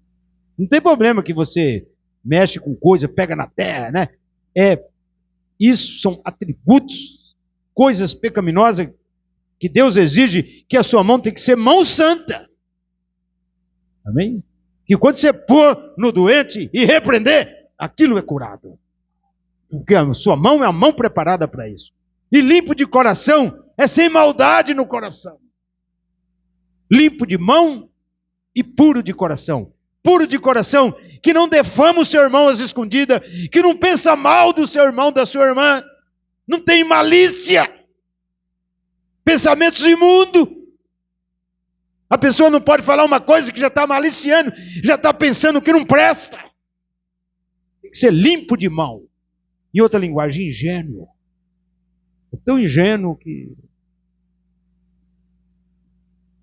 Não tem problema que você mexe com coisa, pega na terra, né? Isso são atributos, coisas pecaminosas que Deus exige que a sua mão tem que ser mão santa. Amém? Que quando você pôr no doente e repreender, aquilo é curado. Porque a sua mão é a mão preparada para isso. E limpo de coração é sem maldade no coração. Limpo de mão e puro de coração. Puro de coração, que não defama o seu irmão às escondidas, que não pensa mal do seu irmão, da sua irmã, não tem malícia, pensamentos imundos. A pessoa não pode falar uma coisa que já está maliciando, já está pensando que não presta. Tem que ser limpo de mão. Em outra linguagem, ingênuo. É tão ingênuo que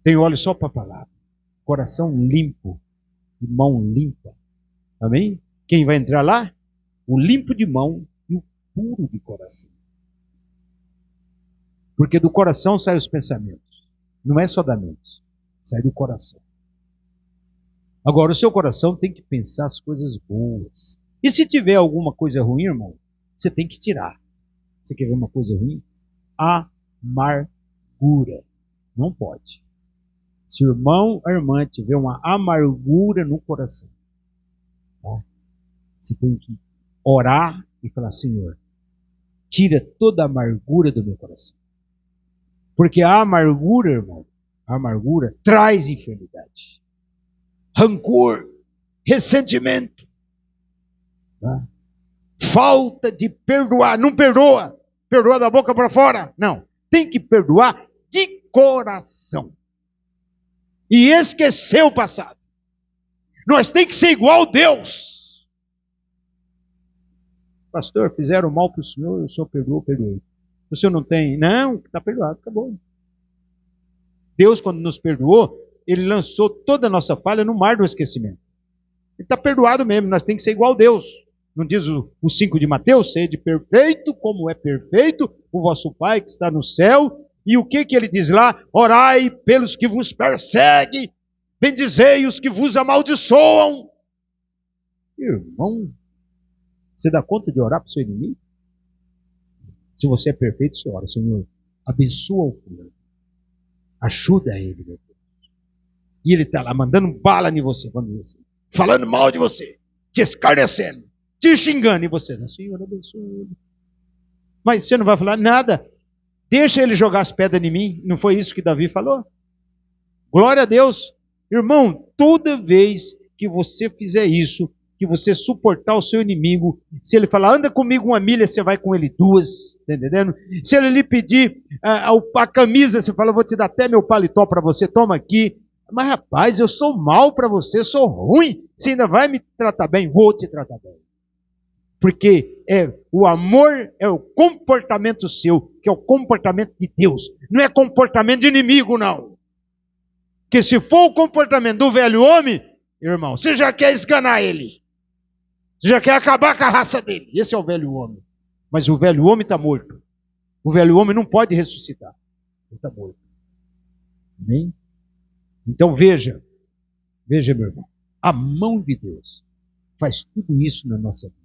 tem olho só para a palavra. Coração limpo e mão limpa. Amém? Quem vai entrar lá? O limpo de mão e o puro de coração. Porque do coração saem os pensamentos. Não é só da mente. Sai do coração. Agora, o seu coração tem que pensar as coisas boas. E se tiver alguma coisa ruim, irmão, você tem que tirar. Você quer ver uma coisa ruim? Amargura. Não pode. Se o irmão ou a irmã tiver uma amargura no coração, tá? Você tem que orar e falar: Senhor, tira toda a amargura do meu coração. Porque a amargura, irmão, a amargura traz enfermidade, rancor, ressentimento, tá? Falta de perdoar. Não perdoa. Perdoa da boca para fora. Não. Tem que perdoar de coração. E esquecer o passado. Nós tem que ser igual a Deus. Pastor, fizeram mal para o senhor perdoou, perdoei. O senhor não tem? Não, está perdoado, acabou. Deus, quando nos perdoou, Ele lançou toda a nossa falha no mar do esquecimento. Ele está perdoado mesmo, nós temos que ser igual a Deus. Não diz o 5 de Mateus? Sede perfeito, como é perfeito o vosso Pai que está no céu. E o que ele diz lá? Orai pelos que vos perseguem, bendizei os que vos amaldiçoam. Irmão, você dá conta de orar para o seu inimigo? Se você é perfeito, você ora: Senhor, abençoa o fulano. Ajuda ele, meu Deus. E ele está lá mandando bala em você, vamos dizer assim, falando mal de você, te escarnecendo, te xingando, e você: Senhor, abençoa ele. Mas você não vai falar nada. Deixa ele jogar as pedras em mim. Não foi isso que Davi falou? Glória a Deus. Irmão, toda vez que você fizer isso, que você suportar o seu inimigo, se ele falar: anda comigo 1 milha, você vai com ele 2, tá entendendo? Se ele lhe pedir a camisa, você fala: vou te dar até meu paletó para você, toma aqui. Mas rapaz, eu sou mal para você, sou ruim, você ainda vai me tratar bem? Vou te tratar bem. Porque o amor é o comportamento seu, que é o comportamento de Deus. Não é comportamento de inimigo, não. Que se for o comportamento do velho homem, irmão, você já quer esganar ele. Você já quer acabar com a raça dele. Esse é o velho homem. Mas o velho homem está morto. O velho homem não pode ressuscitar. Ele está morto. Amém? Então veja, meu irmão, a mão de Deus faz tudo isso na nossa vida.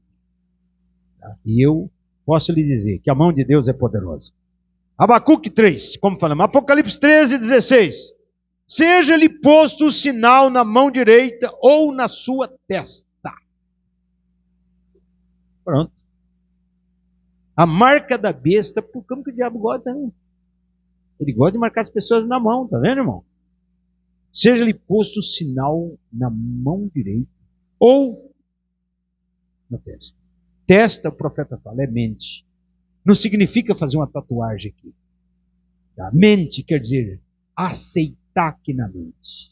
Tá? E eu posso lhe dizer que a mão de Deus é poderosa. Abacuque 3, como falamos, Apocalipse 13, 16. Seja-lhe posto o sinal na mão direita ou na sua testa. Pronto. A marca da besta, como que o diabo gosta, né? Ele gosta de marcar as pessoas na mão, tá vendo, irmão? Seja-lhe posto o sinal na mão direita ou na testa. Testa, o profeta fala, é mente. Não significa fazer uma tatuagem aqui. Tá? Mente quer dizer aceitar aqui na mente.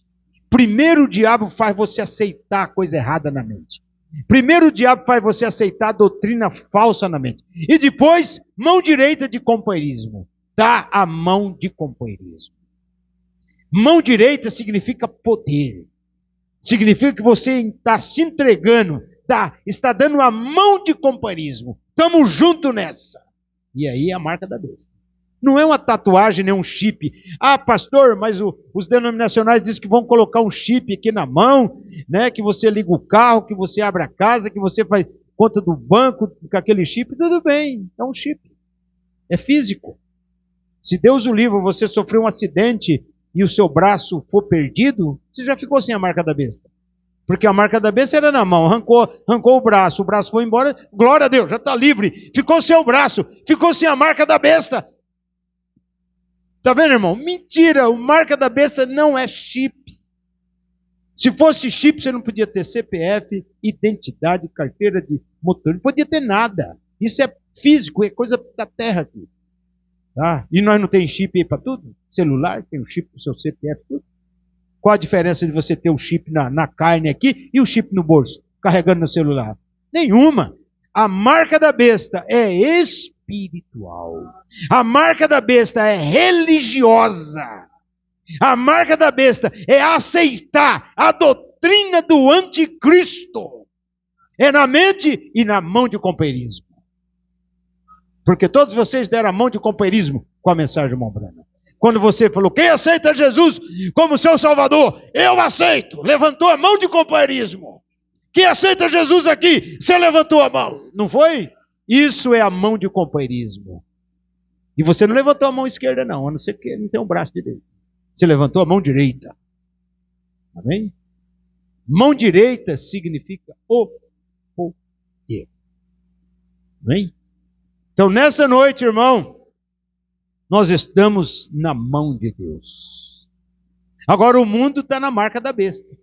Primeiro o diabo faz você aceitar a coisa errada na mente. Primeiro o diabo faz você aceitar a doutrina falsa na mente. E depois, mão direita de companheirismo. Dá a mão de companheirismo. Mão direita significa poder. Significa que você está se entregando, está dando a mão de companheirismo. Estamos juntos nessa. E aí é a marca da besta. Não é uma tatuagem, nem um chip. Ah, pastor, mas os denominacionais dizem que vão colocar um chip aqui na mão, né? Que você liga o carro, que você abre a casa, que você faz conta do banco com aquele chip. Tudo bem, é um chip. É físico. Se Deus o livre, você sofreu um acidente e o seu braço for perdido, você já ficou sem a marca da besta. Porque a marca da besta era na mão, arrancou o braço foi embora, glória a Deus, já está livre. Ficou sem o braço, ficou sem a marca da besta. Está vendo, irmão? Mentira, a marca da besta não é chip. Se fosse chip, você não podia ter CPF, identidade, carteira de motor, não podia ter nada. Isso é físico, é coisa da terra aqui. Tá? E nós não tem chip aí para tudo? Celular, tem um chip no seu CPF, tudo. Qual a diferença de você ter um chip na carne aqui e o chip no bolso, carregando no celular? Nenhuma. A marca da besta é espiritual. A marca da besta é religiosa. A marca da besta é aceitar a doutrina do anticristo. É na mente e na mão de companheirismo. Porque todos vocês deram a mão de companheirismo com a mensagem de Irmão Branham. Quando você falou, quem aceita Jesus como seu Salvador? Eu aceito. Levantou a mão de companheirismo. Quem aceita Jesus aqui? Você levantou a mão. Não foi? Isso é a mão de companheirismo. E você não levantou a mão esquerda não, a não ser que não tem um braço direito. Você levantou a mão direita. Amém? Mão direita significa o poder. Amém? Então, nesta noite, irmão, nós estamos na mão de Deus. Agora, o mundo está na marca da besta.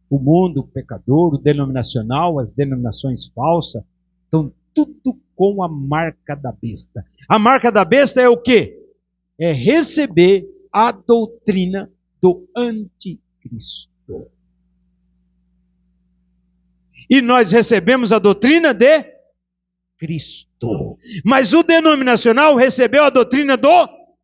O mundo, o pecador, o denominacional, as denominações falsas, estão tudo com a marca da besta. A marca da besta é o quê? É receber a doutrina do anticristo. E nós recebemos a doutrina de Cristo. Mas o denominacional recebeu a doutrina do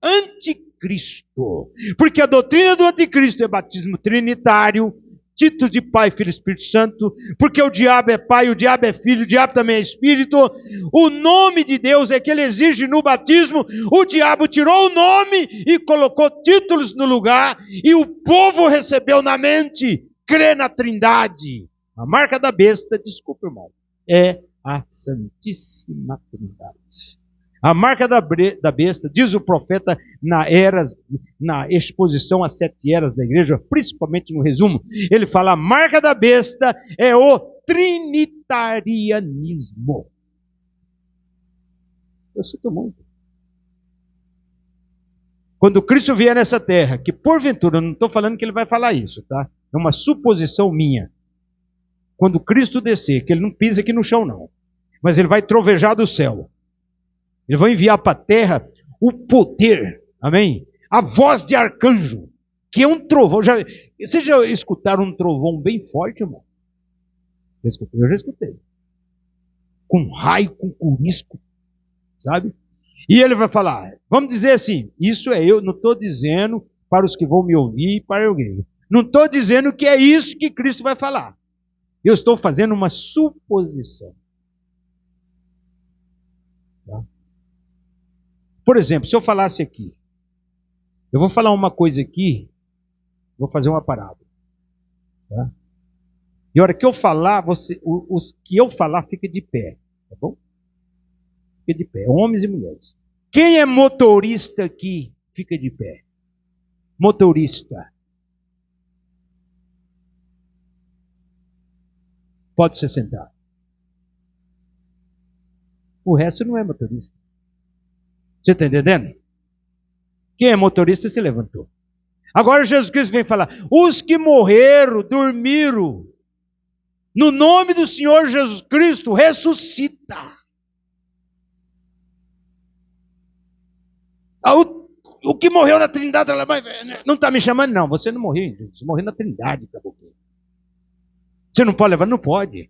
anticristo. Porque a doutrina do anticristo é batismo trinitário, títulos de Pai, Filho e Espírito Santo, porque o diabo é Pai, o diabo é Filho, o diabo também é Espírito. O nome de Deus é que ele exige no batismo. O diabo tirou o nome e colocou títulos no lugar, e o povo recebeu na mente, crê na Trindade. A marca da besta, desculpa, irmão, é a Santíssima Trindade. A marca da besta, diz o profeta na exposição às 7 eras da igreja, principalmente no resumo, ele fala, a marca da besta é o trinitarianismo. Eu sinto muito. Quando Cristo vier nessa terra, que porventura, eu não estou falando que ele vai falar isso, tá? É uma suposição minha. Quando Cristo descer, que ele não pisa aqui no chão não, mas ele vai trovejar do céu. Ele vai enviar para a terra o poder, amém? A voz de arcanjo, que é um trovão. Vocês já escutaram um trovão bem forte, irmão? Eu já escutei. Com raio, com curisco, sabe? E ele vai falar, vamos dizer assim, isso é eu, não estou dizendo para os que vão me ouvir e para a igreja. Não estou dizendo que é isso que Cristo vai falar. Eu estou fazendo uma suposição. Tá? Por exemplo, se eu falasse aqui, eu vou falar uma coisa aqui, vou fazer uma parábola. Tá? E a hora que eu falar, os que eu falar, fica de pé. Tá bom? Fica de pé, homens e mulheres. Quem é motorista aqui, fica de pé. Motorista. Pode se sentar. O resto não é motorista. Você está entendendo? Quem é motorista se levantou. Agora Jesus Cristo vem falar: os que morreram, dormiram, no nome do Senhor Jesus Cristo, ressuscita. O que morreu na Trindade, não está me chamando, não. Você não morreu, você morreu na Trindade, acabou. Você não pode levar? Não pode.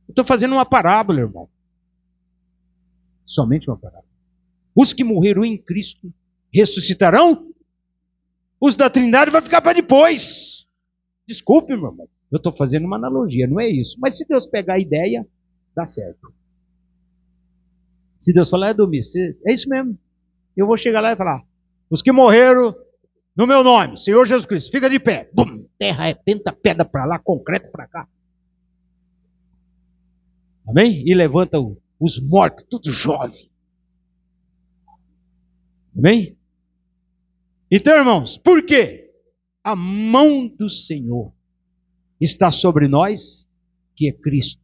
Estou fazendo uma parábola, irmão. Somente uma parábola. Os que morreram em Cristo ressuscitarão. Os da Trindade vão ficar para depois. Desculpe, meu irmão. Eu estou fazendo uma analogia, não é isso. Mas se Deus pegar a ideia, dá certo. Se Deus falar, é isso mesmo. Eu vou chegar lá e falar: os que morreram no meu nome, Senhor Jesus Cristo, fica de pé. Bum, terra arrebenta, pedra para lá, concreto para cá. Amém? E levanta os mortos, tudo jovem. Amém? Então, irmãos, por quê? A mão do Senhor está sobre nós, que é Cristo.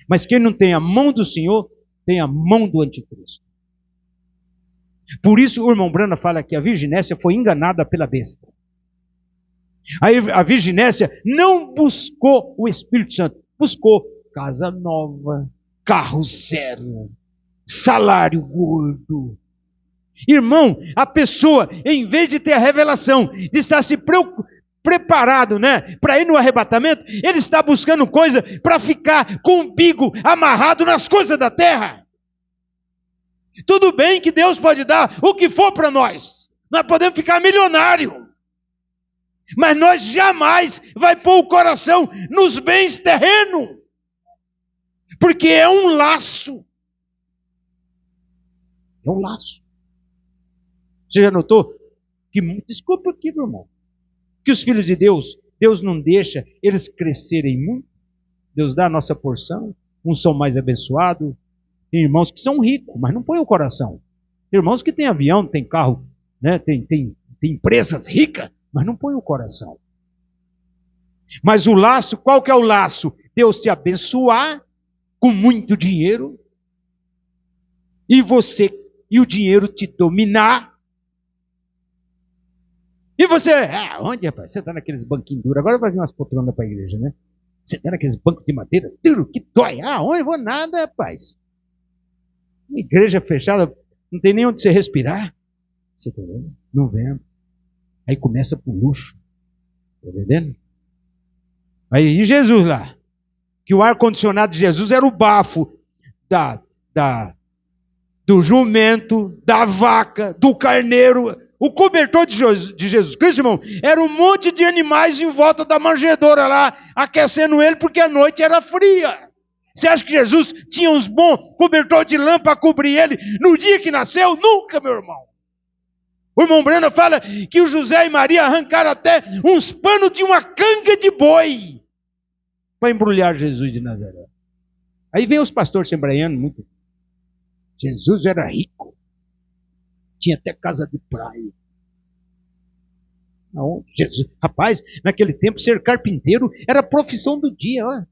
Mas quem não tem a mão do Senhor, tem a mão do anticristo. Por isso o irmão Brana fala que a virginésia foi enganada pela besta. Aí a virginésia não buscou o Espírito Santo, buscou casa nova, carro zero, salário gordo. Irmão, a pessoa, em vez de ter a revelação, de estar se preparado, para ir no arrebatamento, ele está buscando coisa para ficar com o umbigo amarrado nas coisas da terra. Tudo bem que Deus pode dar o que for para nós. Nós podemos ficar milionário. Mas nós jamais vai pôr o coração nos bens terrenos. Porque é um laço. É um laço. Você já notou? Desculpa aqui, meu irmão. Que os filhos de Deus não deixa eles crescerem muito. Deus dá a nossa porção. Uns são mais abençoados. Tem irmãos que são ricos, mas não põe o coração. Tem irmãos que têm avião, tem carro, tem empresas ricas, mas não põe o coração. Mas o laço, qual que é o laço? Deus te abençoar com muito dinheiro e o dinheiro te dominar. E você, onde, rapaz? Você está naqueles banquinhos duros, agora vai vir umas poltronas para a igreja, né? Você está naqueles bancos de madeira duro, que dói. Onde? Vou nada, rapaz. Igreja fechada, não tem nem onde você respirar. Você está entendendo? Não vendo. Aí começa por luxo. Está entendendo? Aí e Jesus lá, que o ar-condicionado de Jesus era o bafo do jumento, da vaca, do carneiro. O cobertor de Jesus Cristo, irmão, era um monte de animais em volta da manjedoura lá, aquecendo ele porque a noite era fria. Você acha que Jesus tinha uns bons cobertor de lã para cobrir ele no dia que nasceu? Nunca, meu irmão. O irmão Breno fala que o José e Maria arrancaram até uns panos de uma canga de boi para embrulhar Jesus de Nazaré. Aí vem os pastores sembraianos muito. Jesus era rico. Tinha até casa de praia. Não, Jesus, rapaz, naquele tempo ser carpinteiro era a profissão do dia, ó.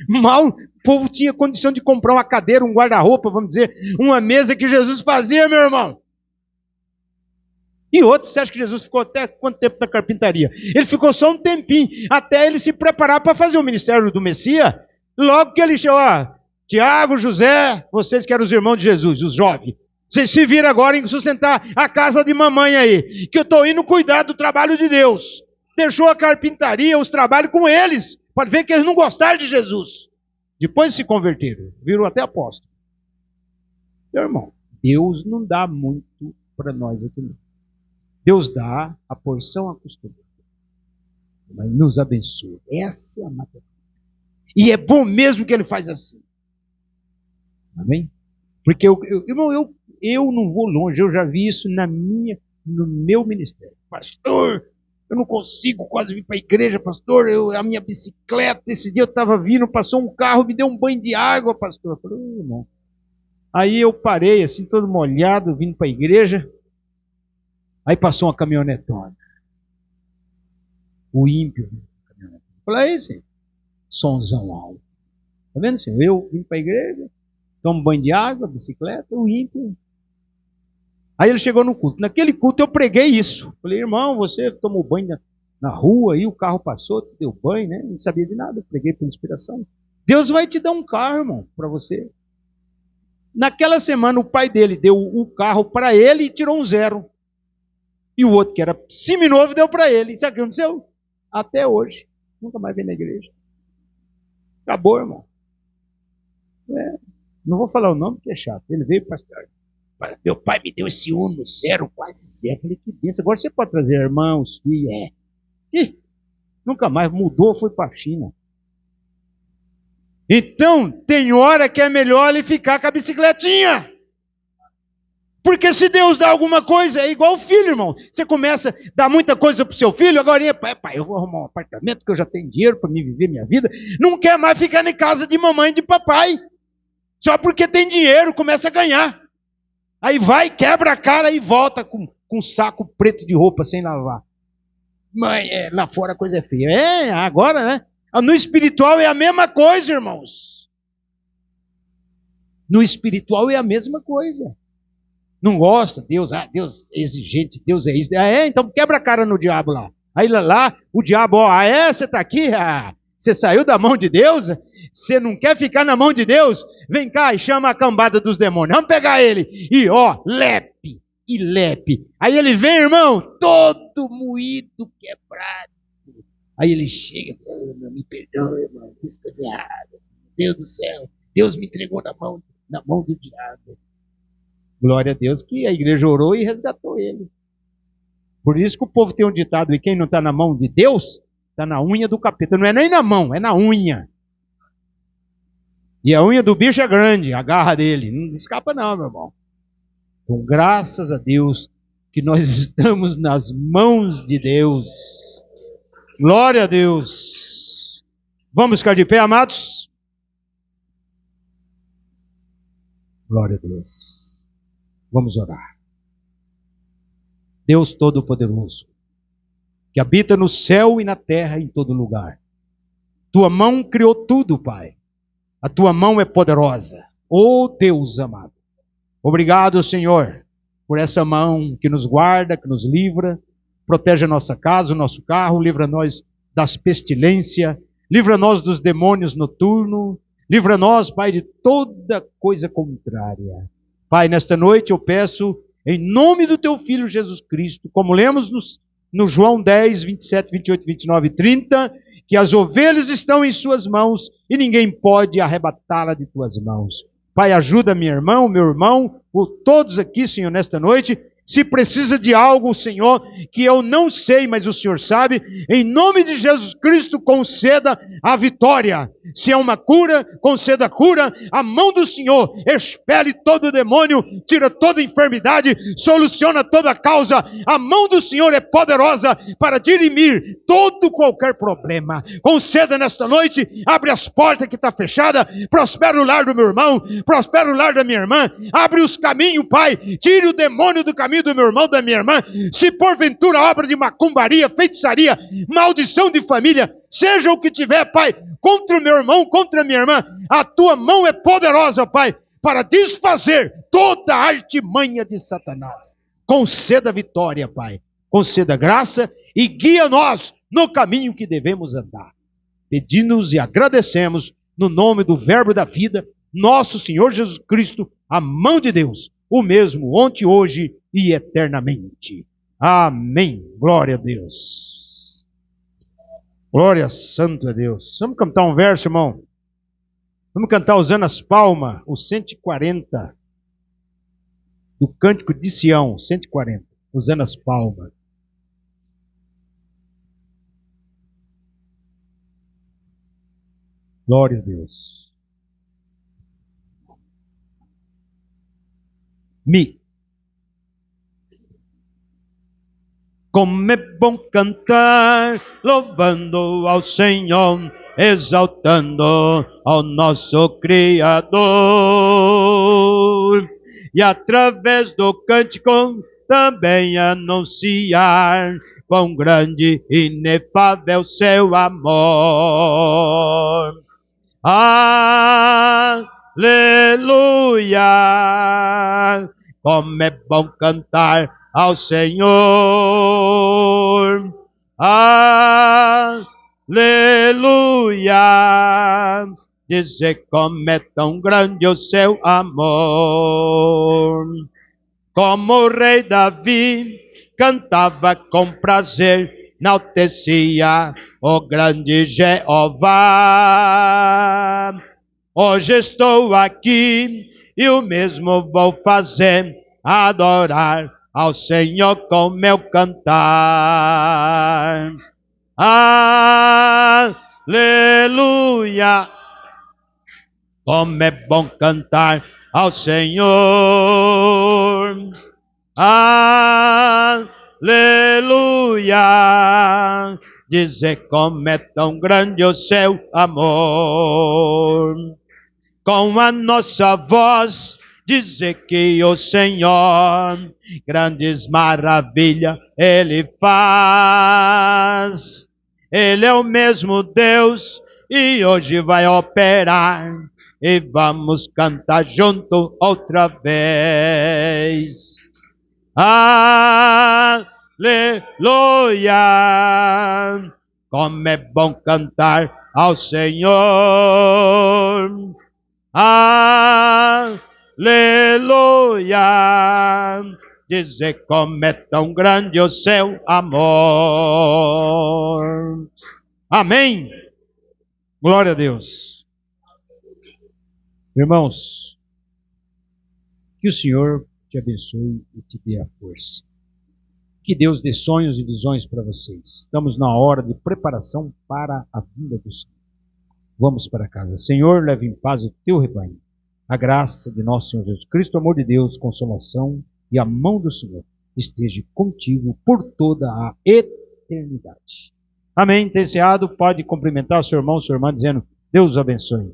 Mal o povo tinha condição de comprar uma cadeira, um guarda-roupa, vamos dizer, uma mesa que Jesus fazia, meu irmão. E outro, você acha que Jesus ficou até quanto tempo na carpintaria? Ele ficou só um tempinho, até ele se preparar para fazer o ministério do Messias. Logo que ele chegou, Tiago, José, vocês que eram os irmãos de Jesus, os jovens, vocês se viram agora em sustentar a casa de mamãe aí, que eu estou indo cuidar do trabalho de Deus. Deixou a carpintaria, os trabalhos com eles. Pode ver que eles não gostaram de Jesus. Depois se converteram, viram até apóstolo. Meu irmão, Deus não dá muito para nós aqui não. Deus dá a porção acostumada, mas nos abençoa. Essa é a matemática. E é bom mesmo que ele faz assim. Amém? Porque eu não vou longe, eu já vi isso no meu ministério. Pastor, eu não consigo quase vir para a igreja, pastor, a minha bicicleta, esse dia eu estava vindo, passou um carro, me deu um banho de água, pastor. Eu falei, irmão. Aí eu parei, assim, todo molhado, vindo para a igreja, aí passou uma caminhonetona. O ímpio. Eu falei, aí, senhor, sonzão alto. Tá vendo, senhor? Eu vim para a igreja, tomo banho de água, bicicleta, o ímpio. Aí ele chegou no culto. Naquele culto eu preguei isso. Falei, irmão, você tomou banho na rua, aí o carro passou, tu deu banho, né? Não sabia de nada, eu preguei por inspiração. Deus vai te dar um carro, irmão, para você. Naquela semana o pai dele deu o carro para ele e tirou um 0. E o outro, que era seminovo, deu para ele. Sabe o que aconteceu? Até hoje. Nunca mais veio na igreja. Acabou, irmão. Não vou falar o nome porque é chato. Ele veio para meu pai me deu esse Uno 0, quase 0. Falei, que benção. Agora você pode trazer irmãos, filhos. Nunca mais mudou, foi para a China. Então, tem hora que é melhor ele ficar com a bicicletinha. Porque se Deus dá alguma coisa, é igual o filho, irmão. Você começa a dar muita coisa para o seu filho, agora, pai, eu vou arrumar um apartamento que eu já tenho dinheiro para me viver minha vida. Não quer mais ficar em casa de mamãe e de papai. Só porque tem dinheiro, começa a ganhar. Aí vai, quebra a cara e volta com um saco preto de roupa sem lavar. Mãe, lá fora a coisa é feia. Agora, né? No espiritual é a mesma coisa, irmãos. No espiritual é a mesma coisa. Não gosta, Deus é exigente, Deus é isso. Então quebra a cara no diabo lá. Aí lá, o diabo, você está aqui? Você saiu da mão de Deus? Você não quer ficar na mão de Deus? Vem cá e chama a cambada dos demônios. Vamos pegar ele. E lepe. Aí ele vem, irmão, todo moído, quebrado. Aí ele chega, me perdoa, irmão, fiz coisa errada. Deus do céu, Deus me entregou na mão do diabo. Glória a Deus que a igreja orou e resgatou ele. Por isso que o povo tem um ditado, e quem não está na mão de Deus, está na unha do capeta. Não é nem na mão, é na unha. E a unha do bicho é grande, a garra dele. Não escapa não, meu irmão. Então, graças a Deus que nós estamos nas mãos de Deus. Glória a Deus. Vamos ficar de pé, amados? Glória a Deus. Vamos orar. Deus Todo-Poderoso, que habita no céu e na terra, em todo lugar. Tua mão criou tudo, Pai. A tua mão é poderosa. Oh Deus amado. Obrigado, Senhor, por essa mão que nos guarda, que nos livra. Protege a nossa casa, o nosso carro. Livra-nós das pestilências. Livra-nós dos demônios noturnos. Livra-nós, Pai, de toda coisa contrária. Pai, nesta noite eu peço, em nome do Teu Filho Jesus Cristo, como lemos no João 10, 27, 28, 29 e 30, que as ovelhas estão em Suas mãos e ninguém pode arrebatá-la de Tuas mãos. Pai, ajuda minha irmã, meu irmão, todos aqui, Senhor, nesta noite. Se precisa de algo, Senhor, que eu não sei, mas o Senhor sabe, em nome de Jesus Cristo, conceda a vitória. Se é uma cura, conceda a cura. A mão do Senhor expele todo o demônio, tira toda enfermidade, soluciona toda causa. A mão do Senhor é poderosa para dirimir qualquer problema. Conceda nesta noite, abre as portas que está fechada, prospera o lar do meu irmão, prospera o lar da minha irmã, abre os caminhos, Pai, tire o demônio do caminho do meu irmão, da minha irmã. Se porventura obra de macumbaria, feitiçaria, maldição de família, seja o que tiver, Pai, contra o meu irmão, contra a minha irmã, a tua mão é poderosa, Pai, para desfazer toda a artimanha de Satanás. Conceda vitória, Pai, conceda graça e guia-nos no caminho que devemos andar. Pedimos e agradecemos no nome do Verbo da vida, nosso Senhor Jesus Cristo, a mão de Deus, o mesmo ontem, hoje e eternamente. Amém. Glória a Deus. Glória santo a Deus. Vamos cantar um verso, irmão? Vamos cantar usando as palmas, o 140. do Cântico de Sião, 140, usando as palmas. Glória a Deus. Como é bom cantar, louvando ao Senhor, exaltando ao nosso Criador. E através do cântico também anunciar quão grande e inefável seu amor. Aleluia! Como é bom cantar ao Senhor. Aleluia! Dizer como é tão grande o seu amor. Como o rei Davi cantava com prazer, enaltecia o grande Jeová. Hoje estou aqui e o mesmo vou fazer, adorar ao Senhor com meu cantar. Aleluia! Como é bom cantar ao Senhor. Aleluia! Dizer como é tão grande o seu amor. Com a nossa voz dizer que o Senhor grandes maravilhas Ele faz. Ele é o mesmo Deus e hoje vai operar. E vamos cantar junto outra vez. Aleluia! Como é bom cantar ao Senhor. Aleluia! Dizer como é tão grande o seu amor. Amém. Glória a Deus. Irmãos, que o Senhor te abençoe e te dê a força. Que Deus dê sonhos e visões para vocês. Estamos na hora de preparação para a vinda do Senhor. Vamos para casa. Senhor, leve em paz o teu rebanho. A graça de nosso Senhor Jesus Cristo, o amor de Deus, consolação e a mão do Senhor esteja contigo por toda a eternidade. Amém. Encerrado, pode cumprimentar o seu irmão, sua irmã, dizendo: Deus os abençoe.